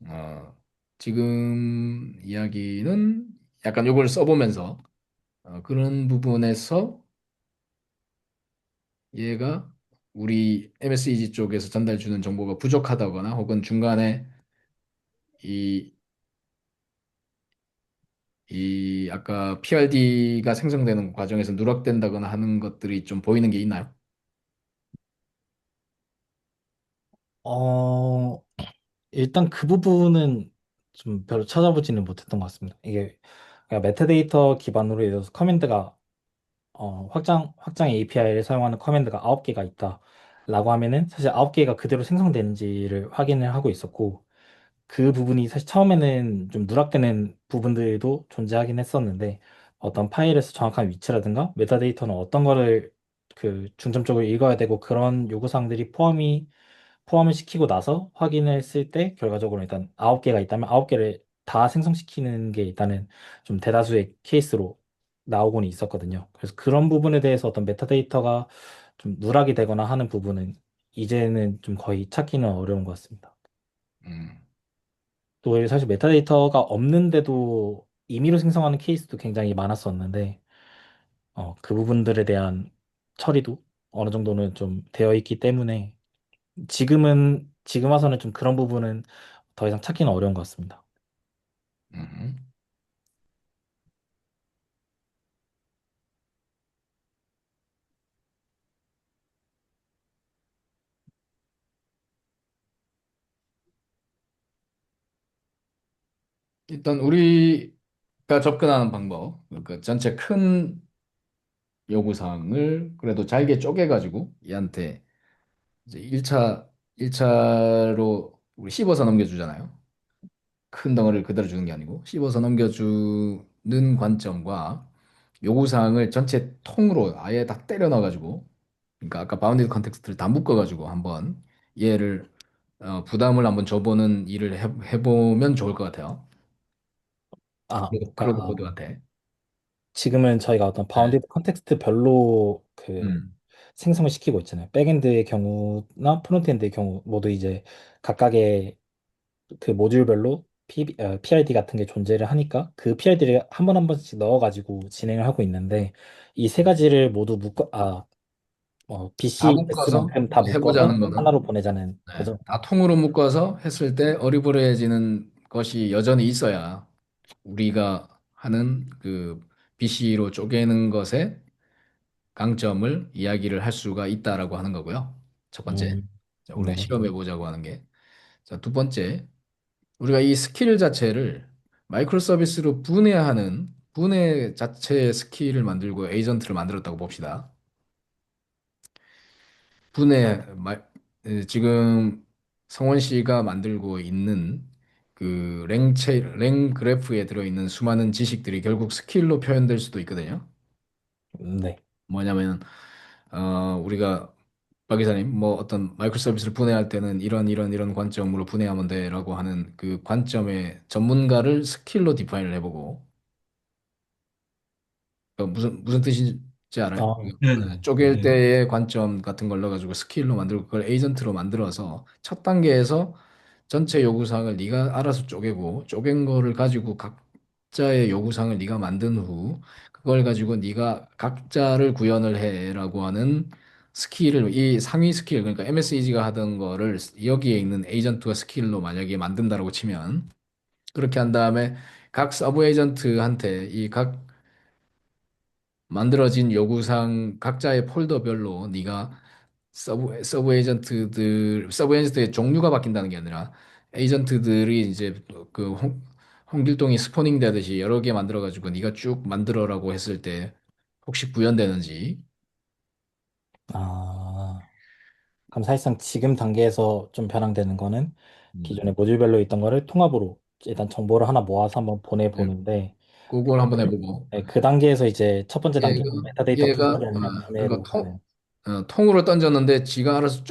어, 지금 이야기는 약간 요걸 써보면서 그런 부분에서 얘가 우리 MSEG 쪽에서 전달 주는 정보가 부족하다거나 혹은 중간에 이, 이 아까 PRD가 생성되는 과정에서 누락된다거나 하는 것들이 좀 보이는 게 있나요? 어, 일단 그 부분은 좀 별로 찾아보지는 못했던 것 같습니다. 이게 그냥 메타데이터 기반으로 예를 들어서 커맨드가 확장 API를 사용하는 커맨드가 9개가 있다라고 하면은 사실 9개가 그대로 생성되는지를 확인을 하고 있었고 그 부분이 사실 처음에는 좀 누락되는 부분들도 존재하긴 했었는데 어떤 파일에서 정확한 위치라든가 메타데이터는 어떤 거를 그 중점적으로 읽어야 되고 그런 요구사항들이 포함을 시키고 나서 확인했을 때 결과적으로 일단 9개가 있다면 9개를 다 생성시키는 게 일단은 좀 대다수의 케이스로 나오곤 있었거든요. 그래서 그런 부분에 대해서 어떤 메타데이터가 좀 누락이 되거나 하는 부분은 이제는 좀 거의 찾기는 어려운 것 같습니다. 음, 또 사실 메타데이터가 없는데도 임의로 생성하는 케이스도 굉장히 많았었는데 그 부분들에 대한 처리도 어느 정도는 좀 되어 있기 때문에 지금 와서는 좀 그런 부분은 더 이상 찾기는 어려운 것 같습니다. 음. 일단 우리가 접근하는 방법, 그러니까 전체 큰 요구사항을 그래도 잘게 쪼개가지고 얘한테 이제 1차로 우리 씹어서 넘겨주잖아요. 큰 덩어리를 그대로 주는 게 아니고 씹어서 넘겨주는 관점과 요구사항을 전체 통으로 아예 다 때려 넣어가지고 그러니까 아까 바운디드 컨텍스트를 다 묶어가지고 한번 얘를 부담을 한번 줘보는 일을 해보면 좋을 것 같아요. 아, 클로드 그러니까 코드한테. 지금은 저희가 어떤 네. 바운디드 컨텍스트별로 그 음. 생성을 시키고 있잖아요. 백엔드의 경우나 프론트엔드의 경우 모두 이제 각각의 그 모듈별로 PID 같은 게 존재를 하니까 그 PID를 한 번 한 번씩 넣어가지고 진행을 하고 있는데 이 세 가지를 모두 다 BC, 묶어서 S만큼 다 묶어서 해보자는 거는 하나로 보내자는 네. 거죠. 다 통으로 묶어서 했을 때 어리버리해지는 것이 여전히 있어야 우리가 하는 그 BC로 쪼개는 것에 강점을 이야기를 할 수가 있다라고 하는 거고요. 첫 번째. 음, 자, 우리가 네. 실험해 보자고 하는 게. 자, 두 번째. 우리가 이 스킬 자체를 마이크로 서비스로 분해 자체의 스킬을 만들고 에이전트를 만들었다고 봅시다. 분해 지금 성원 씨가 만들고 있는 그 랭 그래프에 들어있는 수많은 지식들이 결국 스킬로 표현될 수도 있거든요. 네. 뭐냐면 우리가 박 기사님 뭐 어떤 마이크로 서비스를 분해할 때는 이런 관점으로 분해하면 돼라고 하는 그 관점의 전문가를 스킬로 디파인을 해보고 무슨 뜻인지 알아요? 아, 네네. 쪼갤 네. 때의 관점 같은 걸 넣어가지고 스킬로 만들고 그걸 에이전트로 만들어서 첫 단계에서 전체 요구사항을 네가 알아서 쪼개고 쪼갠 거를 가지고 각자의 요구사항을 네가 만든 후 그걸 가지고 네가 각자를 구현을 해라고 하는 스킬을 이 상위 스킬 그러니까 MSEG가 하던 거를 여기에 있는 에이전트와 스킬로 만약에 만든다라고 치면 그렇게 한 다음에 각 서브 에이전트한테 이각 만들어진 요구사항 각자의 폴더별로 네가 서브 에이전트의 종류가 바뀐다는 게 아니라 에이전트들이 이제 그 홍길동이 스포닝 되듯이 여러 개 만들어 가지고 네가 쭉 만들어라고 했을 때 혹시 구현되는지. 아. 그럼 사실상 지금 단계에서 좀 변형되는 거는 음. 기존의 모듈별로 있던 거를 통합으로 일단 정보를 하나 모아서 한번 네, 보내보는데 그걸 한번 해보고 그 단계에서 이제 첫 번째 얘가 단계는 메타데이터 얘가 분석이 아니라 그러니까 분해로 가는. 통으로 던졌는데 지가 알아서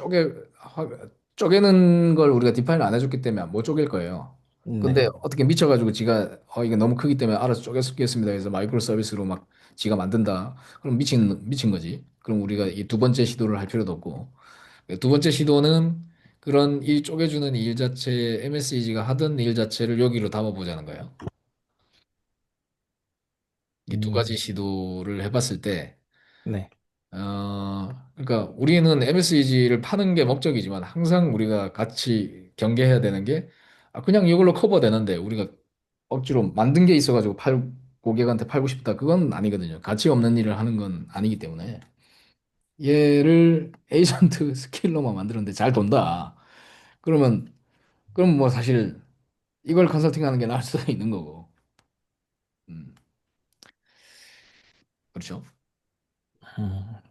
쪼개는 걸 우리가 디파인을 안 해줬기 때문에 못 쪼갤 거예요. 근데 네. 어떻게 미쳐가지고 지가 이게 너무 크기 때문에 알아서 쪼개겠습니다. 그래서 마이크로 서비스로 막 지가 만든다. 그럼 미친 거지. 그럼 우리가 이 두 번째 시도를 할 필요도 없고 두 번째 시도는 그런 이 쪼개주는 일 자체 MSEG가 하던 일 자체를 여기로 담아보자는 거예요. 이 두 음, 가지 시도를 해봤을 때 네. 그러니까 우리는 MSEG를 파는 게 목적이지만 항상 우리가 같이 경계해야 되는 게 그냥 이걸로 커버되는데 우리가 억지로 만든 게 있어가지고 고객한테 팔고 싶다. 그건 아니거든요. 가치 없는 일을 하는 건 아니기 때문에 얘를 에이전트 스킬로만 만들었는데 잘 돈다. 그러면 그럼 뭐 사실 이걸 컨설팅하는 게 나을 수도 있는 거고. 음, 그렇죠.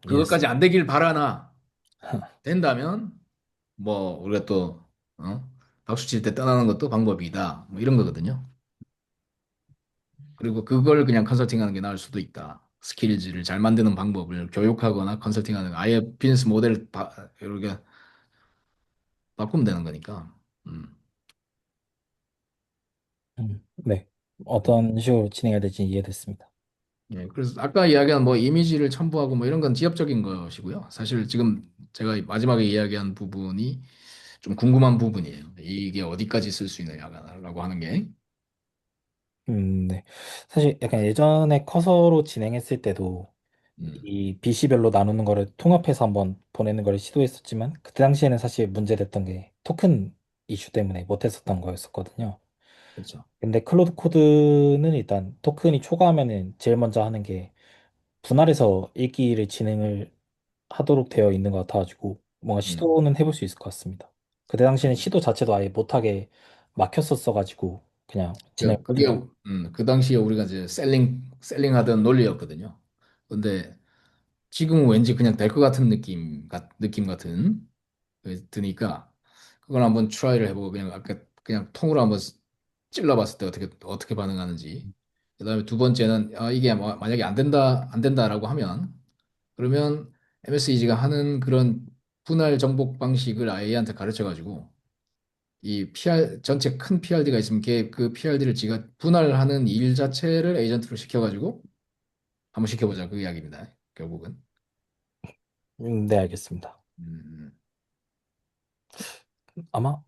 그것까지 이해했습니다. 안 되길 바라나 된다면 뭐 우리가 또 박수 칠 때 떠나는 것도 방법이다. 뭐 이런 거거든요. 그리고 그걸 그냥 컨설팅하는 게 나을 수도 있다. 스킬즈를 잘 만드는 방법을 교육하거나 컨설팅하는 아예 비즈니스 모델을 이렇게 바꾸면 되는 거니까. 음. 네. 어떤 식으로 진행해야 될지 이해됐습니다. 예, 그래서 아까 이야기한 뭐 이미지를 첨부하고 뭐 이런 건 지엽적인 것이고요. 사실 지금 제가 마지막에 이야기한 부분이 좀 궁금한 부분이에요. 이게 어디까지 쓸 수 있느냐라고 하는 게. 네. 사실 약간 예전에 커서로 진행했을 때도 음, 이 BC별로 나누는 거를 통합해서 한번 보내는 거를 시도했었지만 그때 당시에는 사실 문제됐던 게 토큰 이슈 때문에 못했었던 거였었거든요. 그렇죠. 근데 클로드 코드는 일단 토큰이 초과하면은 제일 먼저 하는 게 분할해서 읽기를 진행을 하도록 되어 있는 것 같아가지고 뭔가 음. 시도는 해볼 수 있을 것 같습니다. 그때 당시에는 시도 자체도 아예 못하게 막혔었어가지고 그냥 진행을 그게 끌리다가. 그 당시에 우리가 이제 셀링 하던 논리였거든요. 근데 지금은 왠지 그냥 될 것 같은 느낌 같은 드니까 그걸 한번 트라이를 해보고 그냥 아까 그냥 통으로 한번 찔러봤을 때 어떻게 반응하는지. 그다음에 두 번째는 이게 만약에 안 된다라고 하면 그러면 MSEG가 하는 그런 분할 정복 방식을 아이한테 가르쳐 가지고 이 전체 큰 PRD가 있으면 그 PRD를 지가 분할하는 일 자체를 에이전트로 시켜가지고 한번 시켜보자 그 이야기입니다. 결국은. 네, 알겠습니다. 음, 아마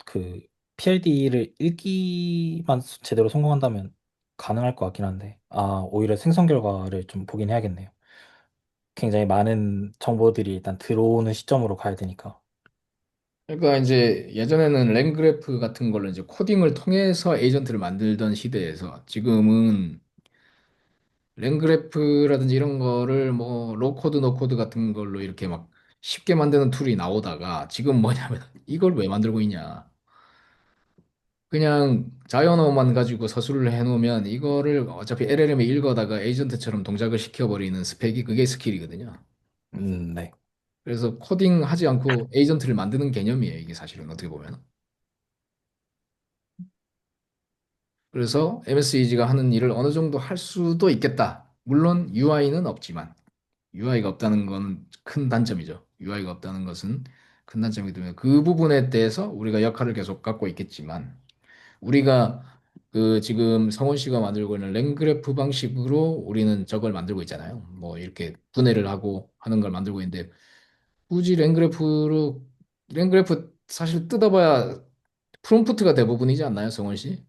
그 PLD를 읽기만 제대로 성공한다면 가능할 것 같긴 한데, 오히려 생성 결과를 좀 보긴 해야겠네요. 굉장히 많은 정보들이 일단 들어오는 시점으로 가야 되니까. 그러니까 이제 예전에는 랭그래프 같은 걸로 이제 코딩을 통해서 에이전트를 만들던 시대에서 지금은 랭그래프라든지 이런 거를 뭐 로코드 노코드 같은 걸로 이렇게 막 쉽게 만드는 툴이 나오다가 지금 뭐냐면 이걸 왜 만들고 있냐. 그냥 자연어만 가지고 서술을 해놓으면 이거를 어차피 LLM에 읽어다가 에이전트처럼 동작을 시켜버리는 스펙이 그게 스킬이거든요. 네. 그래서 코딩하지 않고 에이전트를 만드는 개념이에요. 이게 사실은 어떻게 보면. 그래서 MSEG가 하는 일을 어느 정도 할 수도 있겠다. 물론 UI는 없지만 UI가 없다는 건 큰 단점이죠. UI가 없다는 것은 큰 단점이기 때문에 그 부분에 대해서 우리가 역할을 계속 갖고 있겠지만 우리가 그 지금 성원 씨가 만들고 있는 랭그래프 방식으로 우리는 저걸 만들고 있잖아요. 뭐 이렇게 분해를 하고 하는 걸 만들고 있는데 굳이 랭그래프 사실 뜯어봐야 프롬프트가 대부분이지 않나요, 성원 씨?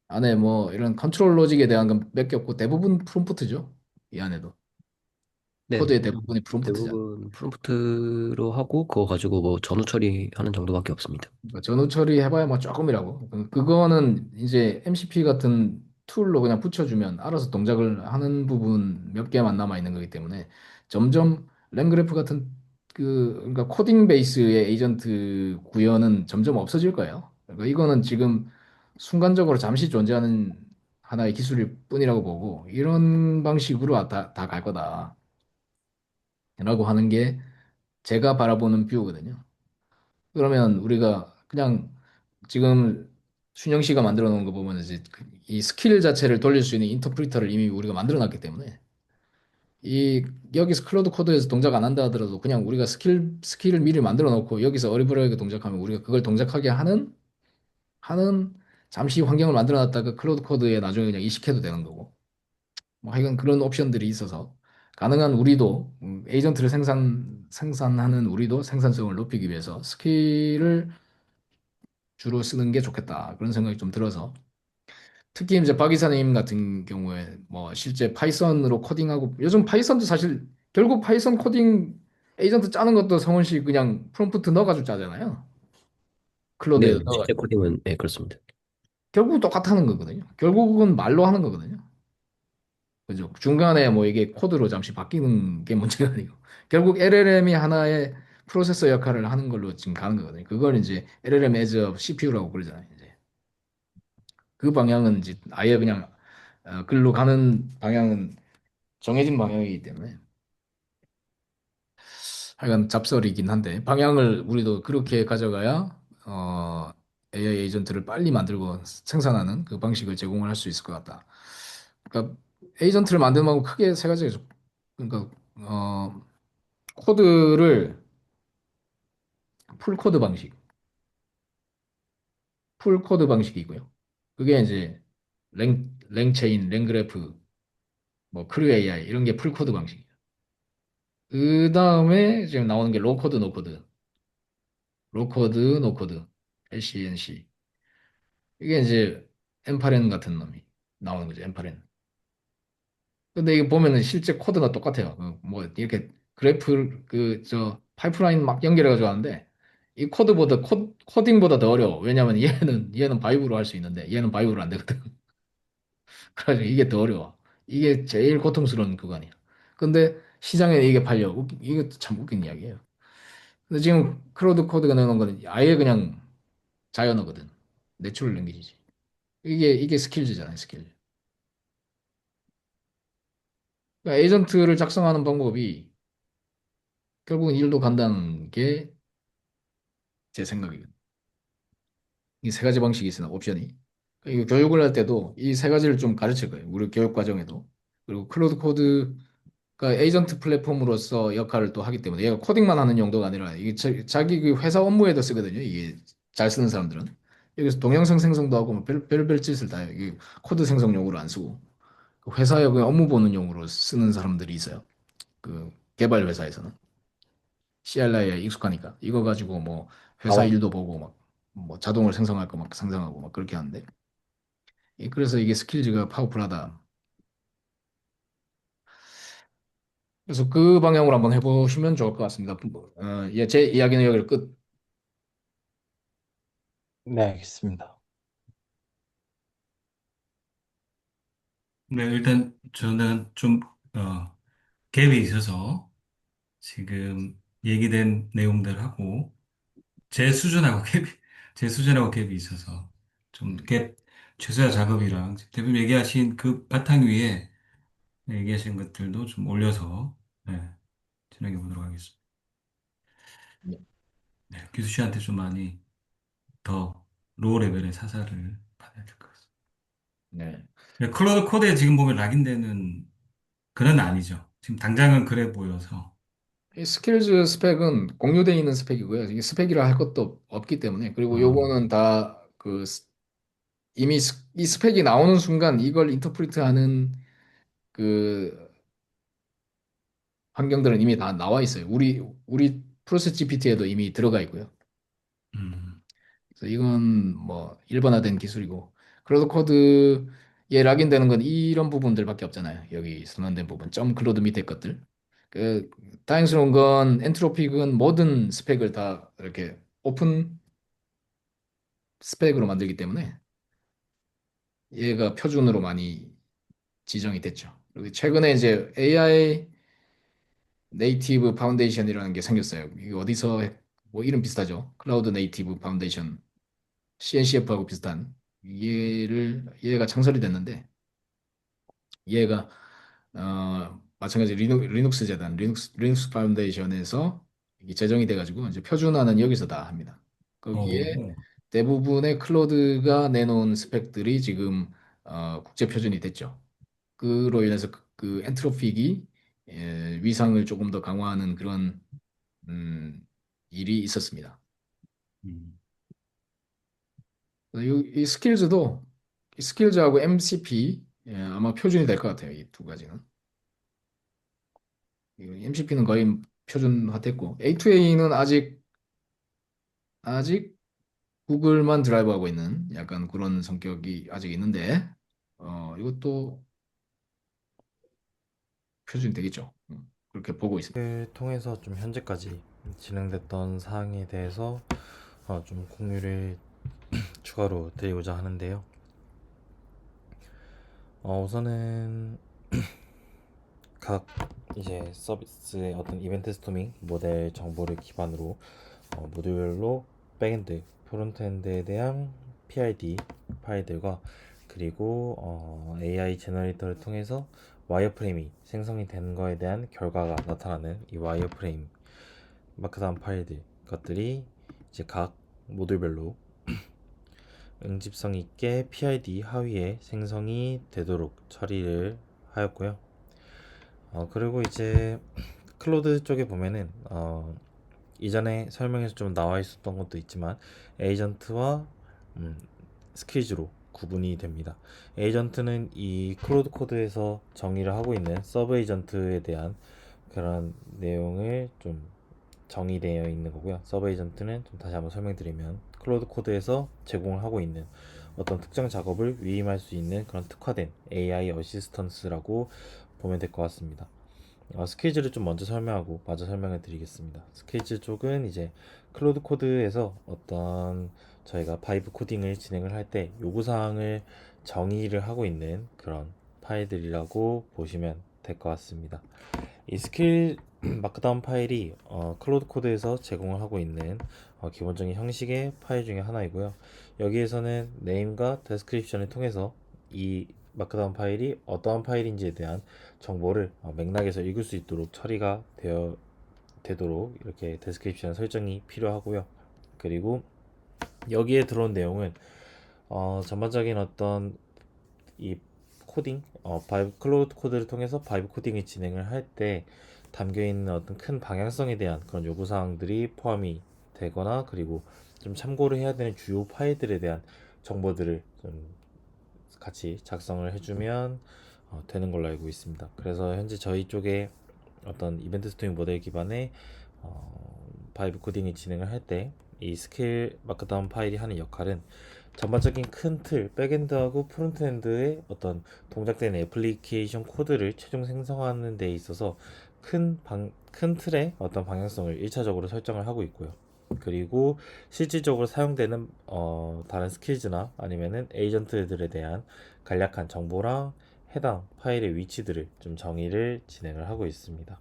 안에 뭐 이런 컨트롤 로직에 대한 건 몇 개 없고 대부분 프롬프트죠. 이 안에도 네, 코드의 대부분이 프롬프트잖아요. 대부분 프롬프트로 하고 그거 가지고 뭐 전후 처리하는 정도밖에 없습니다. 그러니까 전후 처리해봐야 뭐 조금이라고. 그거는 이제 MCP 같은 툴로 그냥 붙여주면 알아서 동작을 하는 부분 몇 개만 남아 있는 거기 때문에 점점 랭그래프 같은 그러니까 코딩 베이스의 에이전트 구현은 점점 없어질 거예요. 그러니까 이거는 지금 순간적으로 잠시 존재하는 하나의 기술일 뿐이라고 보고 이런 방식으로 다 갈 거다라고 하는 게 제가 바라보는 뷰거든요. 그러면 우리가 그냥 지금 순영 씨가 만들어 놓은 거 보면 이제 이 스킬 자체를 돌릴 수 있는 인터프리터를 이미 우리가 만들어 놨기 때문에 이 여기서 클로드 코드에서 동작 안 한다 하더라도 그냥 우리가 스킬을 미리 만들어 놓고 여기서 어리버리하게 동작하면 우리가 그걸 동작하게 하는 잠시 환경을 만들어 놨다가 클로드 코드에 나중에 그냥 이식해도 되는 거고 뭐 하여간 그런 옵션들이 있어서 가능한 우리도 에이전트를 생산하는 우리도 생산성을 높이기 위해서 스킬을 주로 쓰는 게 좋겠다. 그런 생각이 좀 들어서. 특히 이제 박 이사님 같은 경우에 뭐 실제 파이썬으로 코딩하고 요즘 파이썬도 사실 결국 파이썬 코딩 에이전트 짜는 것도 성원 씨 그냥 프롬프트 넣어가지고 짜잖아요. 네, 클로드에다 실제 넣어가지고. 코딩은 네, 그렇습니다. 결국 똑같다는 거거든요. 결국은 말로 하는 거거든요. 그죠? 중간에 뭐 이게 코드로 잠시 바뀌는 게 문제가 아니고 결국 LLM이 하나의 프로세서 역할을 하는 걸로 지금 가는 거거든요. 그걸 이제 LLM as a CPU라고 그러잖아요. 이제. 그 방향은 이제 아예 그냥 글로 가는 방향은 정해진 방향이기 때문에 하여간 잡설이긴 한데 방향을 우리도 그렇게 가져가야 AI 에이전트를 빨리 만들고 생산하는 그 방식을 제공을 할 수 있을 것 같다. 그러니까 에이전트를 만드는 방법 크게 세 가지죠. 그러니까 코드를 풀코드 방식, 풀코드 방식이고요. 그게 이제 랭체인, 랭그래프, 뭐 크루 AI 이런 게 풀코드 방식이에요. 그 다음에 지금 나오는 게 로코드, 노코드, 로코드, 노코드, LCNC. 이게 이제 엠파렌 같은 놈이 나오는 거죠, 엠파렌. 근데 이게 보면은 실제 코드가 똑같아요. 그뭐 이렇게 그래프, 저 파이프라인 막 연결해가지고 하는데 이 코딩보다 더 어려워. 왜냐면 얘는 바이브로 할 수 있는데 얘는 바이브로 안 되거든. 그래가지고 이게 더 어려워. 이게 제일 고통스러운 구간이야. 근데 시장에 이게 팔려. 이게 참 웃긴 이야기예요. 근데 지금 클로드 코드가 내놓은 거는 아예 그냥 자연어거든. 내추럴 랭귀지지. 이게 스킬즈잖아요, 스킬. 그러니까 에이전트를 작성하는 방법이 결국은 일도 간다는 게 제 생각이에요. 이 세 가지 방식이 있으나 옵션이. 그러니까 이거 교육을 할 때도 이 세 가지를 좀 가르칠 거예요. 우리 교육 과정에도. 그리고 클로드 코드가 에이전트 플랫폼으로서 역할을 또 하기 때문에 얘가 코딩만 하는 용도가 아니라 이게 자기 그 회사 업무에도 쓰거든요. 이게 잘 쓰는 사람들은. 여기서 동영상 생성도 하고 뭐 별별 짓을 다 해요. 이게 코드 생성용으로 안 쓰고. 그 회사에 그 업무 보는 용으로 쓰는 사람들이 있어요. 그 개발 회사에서는 CLI에 익숙하니까 이거 가지고 뭐 회사 어, 일도 보고 막 뭐 자동으로 생성할 거 막 상상하고 막 그렇게 하는데 그래서 이게 스킬즈가 파워풀하다. 그래서 그 방향으로 한번 해보시면 좋을 것 같습니다. 예, 제 이야기는 여기를 끝. 네, 알겠습니다. 네, 일단 저는 좀, 갭이 있어서 지금 얘기된 내용들하고 제 수준하고 갭이, 제 수준하고 갭이 있어서 좀 음, 갭, 최소화 작업이랑 대표님 얘기하신 그 바탕 위에 얘기하신 것들도 좀 올려서, 네, 진행해 보도록 하겠습니다. 네. 네, 규수 씨한테 좀 많이 더 로우 레벨의 사사를 받아야 될 것 같습니다. 네. 네, 클로드 코드에 지금 보면 락인되는 그건 아니죠. 지금 당장은 그래 보여서. 이 스킬즈 스펙은 공유되어 있는 스펙이고요. 이게 스펙이라 할 것도 없기 때문에 그리고 어, 요거는 다 그 이미 이 스펙이 나오는 순간 이걸 인터프리트하는 그 환경들은 이미 다 나와 있어요. 우리 프로세스 GPT에도 이미 들어가 있고요. 음, 그래서 이건 뭐 일반화된 기술이고 클로드 코드에 락인되는 건 이런 부분들밖에 없잖아요. 여기 선언된 부분, 점 클로드 밑에 것들. 그 다행스러운 건 엔트로픽은 모든 스펙을 다 이렇게 오픈 스펙으로 만들기 때문에 얘가 표준으로 많이 지정이 됐죠. 그리고 최근에 이제 AI 네이티브 파운데이션이라는 게 생겼어요. 이게 어디서 뭐 이름 비슷하죠? 클라우드 네이티브 파운데이션 CNCF하고 비슷한 얘가 창설이 됐는데 얘가 마찬가지 리눅스 재단 리눅스 파운데이션에서 이게 제정이 돼가지고 이제 표준화는 여기서 다 합니다. 거기에 어, 대부분의 클로드가 내놓은 스펙들이 지금 국제 표준이 됐죠. 그로 인해서 그 엔트로픽이 위상을 조금 더 강화하는 그런 음, 일이 있었습니다. 음, 이 스킬즈도 이 스킬즈하고 MCP 아마 표준이 될 것 같아요. 이 두 가지는. MCP는 거의 표준화됐고 A2A는 아직 구글만 드라이브하고 있는 약간 그런 성격이 아직 있는데 이것도 표준이 되겠죠. 그렇게 보고 있습니다. 를 통해서 좀 현재까지 진행됐던 사항에 대해서 좀 공유를 추가로 드리고자 하는데요. 우선은 각 이제 서비스의 어떤 이벤트 스토밍 모델 정보를 기반으로 모듈별로 백엔드, 프론트엔드에 대한 PID 파일들과 그리고 AI 제너레이터를 통해서 와이어프레임이 생성이 되는 거에 대한 결과가 나타나는 이 와이어프레임 마크다운 파일들 것들이 이제 각 모듈별로 응집성 있게 PID 하위에 생성이 되도록 처리를 하였고요. 그리고 이제 클로드 쪽에 보면은 이전에 설명에서 좀 나와 있었던 것도 있지만 에이전트와 스퀴즈로 구분이 됩니다. 에이전트는 이 클로드 코드에서 정의를 하고 있는 서브 에이전트에 대한 그런 내용을 좀 정의되어 있는 거고요. 서브 에이전트는 좀 다시 한번 설명드리면 클로드 코드에서 제공을 하고 있는 어떤 특정 작업을 위임할 수 있는 그런 특화된 AI 어시스턴스라고 보면 될 것 같습니다. 스케이즈를 좀 먼저 설명하고 마저 설명을 드리겠습니다. 스케이즈 쪽은 이제 클로드 코드에서 어떤 저희가 바이브 코딩을 진행을 할 때 요구사항을 정의를 하고 있는 그런 파일들이라고 보시면 될 것 같습니다. 이 스킬 마크다운 파일이 클로드 코드에서 제공을 하고 있는 기본적인 형식의 파일 중에 하나이고요. 여기에서는 네임과 데스크립션을 통해서 이 마크다운 파일이 어떠한 파일인지에 대한 정보를 맥락에서 읽을 수 있도록 처리가 되도록 이렇게 데스크립션 설정이 필요하고요. 그리고 여기에 들어온 내용은 전반적인 어떤 이 코딩, 바이브 클로드 코드를 통해서 바이브 코딩을 진행을 할 때 담겨 있는 어떤 큰 방향성에 대한 그런 요구 사항들이 포함이 되거나 그리고 좀 참고를 해야 되는 주요 파일들에 대한 정보들을 좀 같이 작성을 해주면 되는 걸로 알고 있습니다. 그래서 현재 저희 쪽에 어떤 이벤트 스토링 모델 기반의 바이브 코딩이 진행을 할 때 이 스킬 마크다운 파일이 하는 역할은 전반적인 큰 틀, 백엔드하고 프론트엔드의 어떤 동작되는 애플리케이션 코드를 최종 생성하는 데 있어서 큰 틀의 어떤 방향성을 1차적으로 설정을 하고 있고요. 그리고 실질적으로 사용되는 다른 스킬즈나 아니면은 에이전트들에 대한 간략한 정보랑 해당 파일의 위치들을 좀 정의를 진행을 하고 있습니다.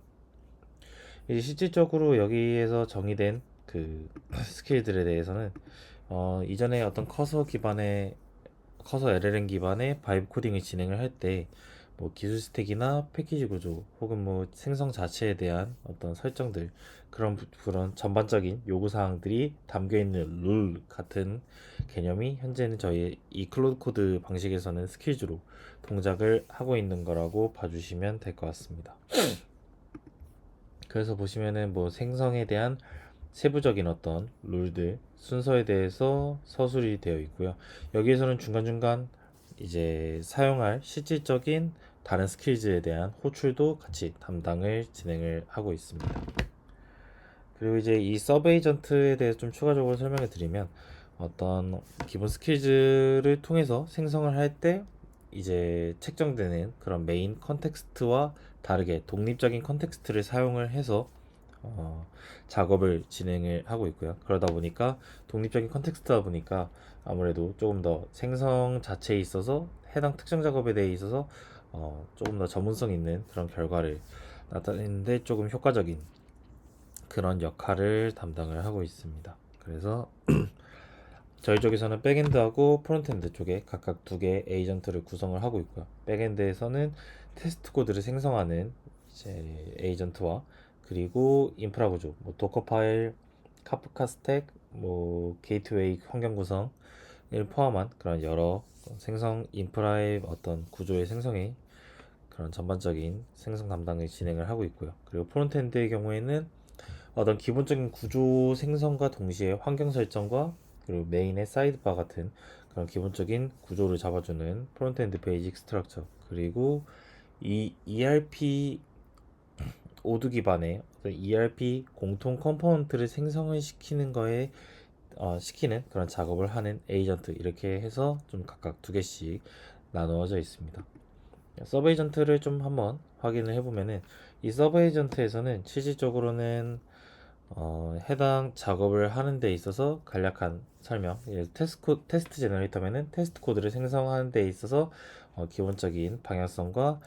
이제 실질적으로 여기에서 정의된 그 스킬들에 대해서는 이전에 어떤 커서 LLM 기반의 바이브 코딩을 진행을 할 때 뭐 기술 스택이나 패키지 구조 혹은 뭐 생성 자체에 대한 어떤 설정들 그런 전반적인 요구 사항들이 담겨 있는 룰 같은 개념이 현재는 저희 이 클로드 코드 방식에서는 스킬즈로 동작을 하고 있는 거라고 봐주시면 될 것 같습니다. 그래서 보시면은 뭐 생성에 대한 세부적인 어떤 룰들, 순서에 대해서 서술이 되어 있고요. 여기에서는 중간중간 이제 사용할 실질적인 다른 스킬즈에 대한 호출도 같이 담당을 진행을 하고 있습니다. 그리고 이제 이 서브 에이전트에 대해서 좀 추가적으로 설명을 드리면 어떤 기본 스킬즈를 통해서 생성을 할 때 이제 책정되는 그런 메인 컨텍스트와 다르게 독립적인 컨텍스트를 사용을 해서 어, 작업을 진행을 하고 있고요. 그러다 보니까 독립적인 컨텍스트다 보니까 아무래도 조금 더 생성 자체에 있어서 해당 특정 작업에 대해 있어서 조금 더 전문성 있는 그런 결과를 나타내는데 조금 효과적인 그런 역할을 담당을 하고 있습니다. 그래서 저희 쪽에서는 백엔드하고 프론트엔드 쪽에 각각 두 개의 에이전트를 구성을 하고 있고요. 백엔드에서는 테스트 코드를 생성하는 이제 에이전트와 그리고 인프라 구조, 뭐 도커 파일, 카프카 스택, 뭐 게이트웨이 환경 구성을 포함한 그런 여러 생성 인프라의 어떤 구조의 생성에 그런 전반적인 생성 담당을 진행을 하고 있고요. 그리고 프론트엔드의 경우에는 어떤 기본적인 구조 생성과 동시에 환경 설정과 그리고 메인의 사이드바 같은 그런 기본적인 구조를 잡아주는 프론트엔드 베이직 스트럭처 그리고 이 ERP 오드 기반의 ERP 공통 컴포넌트를 생성을 시키는 거에 시키는 그런 작업을 하는 에이전트 이렇게 해서 좀 각각 두 개씩 나누어져 있습니다. 서브 에이전트를 좀 한번 확인을 해보면은 이 서브 에이전트에서는 실질적으로는 해당 작업을 하는 데 있어서 간략한 설명, 테스트 제너레이터면은 테스트 코드를 생성하는 데 있어서 기본적인 방향성과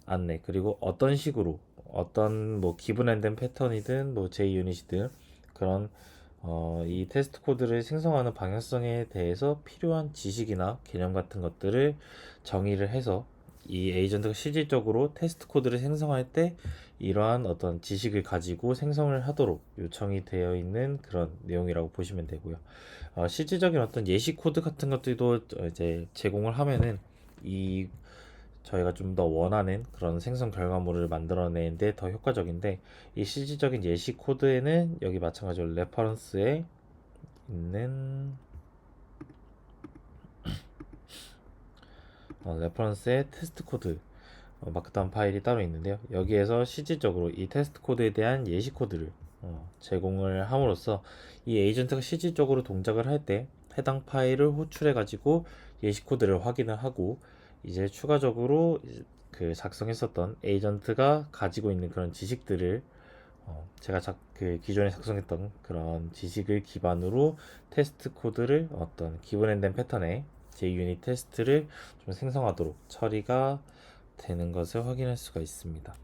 안내, 그리고 어떤 식으로, 어떤 뭐 기본&된 패턴이든 뭐 JUnit이든 그런 이 테스트 코드를 생성하는 방향성에 대해서 필요한 지식이나 개념 같은 것들을 정의를 해서 이 에이전트가 실질적으로 테스트 코드를 생성할 때 이러한 어떤 지식을 가지고 생성을 하도록 요청이 되어 있는 그런 내용이라고 보시면 되고요. 실질적인 어떤 예시 코드 같은 것들도 이제 제공을 하면은 이 저희가 좀 더 원하는 그런 생성 결과물을 만들어내는데 더 효과적인데 이 실질적인 예시 코드에는 여기 마찬가지로 레퍼런스에 있는 레퍼런스의 테스트 코드 마크다운 파일이 따로 있는데요. 여기에서 실질적으로 이 테스트 코드에 대한 예시 코드를 제공을 함으로써 이 에이전트가 실질적으로 동작을 할 때 해당 파일을 호출해 가지고 예시 코드를 확인을 하고 이제 추가적으로 그 작성했었던 에이전트가 가지고 있는 그런 지식들을 제가 그 기존에 작성했던 그런 지식을 기반으로 테스트 코드를 어떤 기본된 패턴의 JUnit 테스트를 좀 생성하도록 처리가 되는 것을 확인할 수가 있습니다.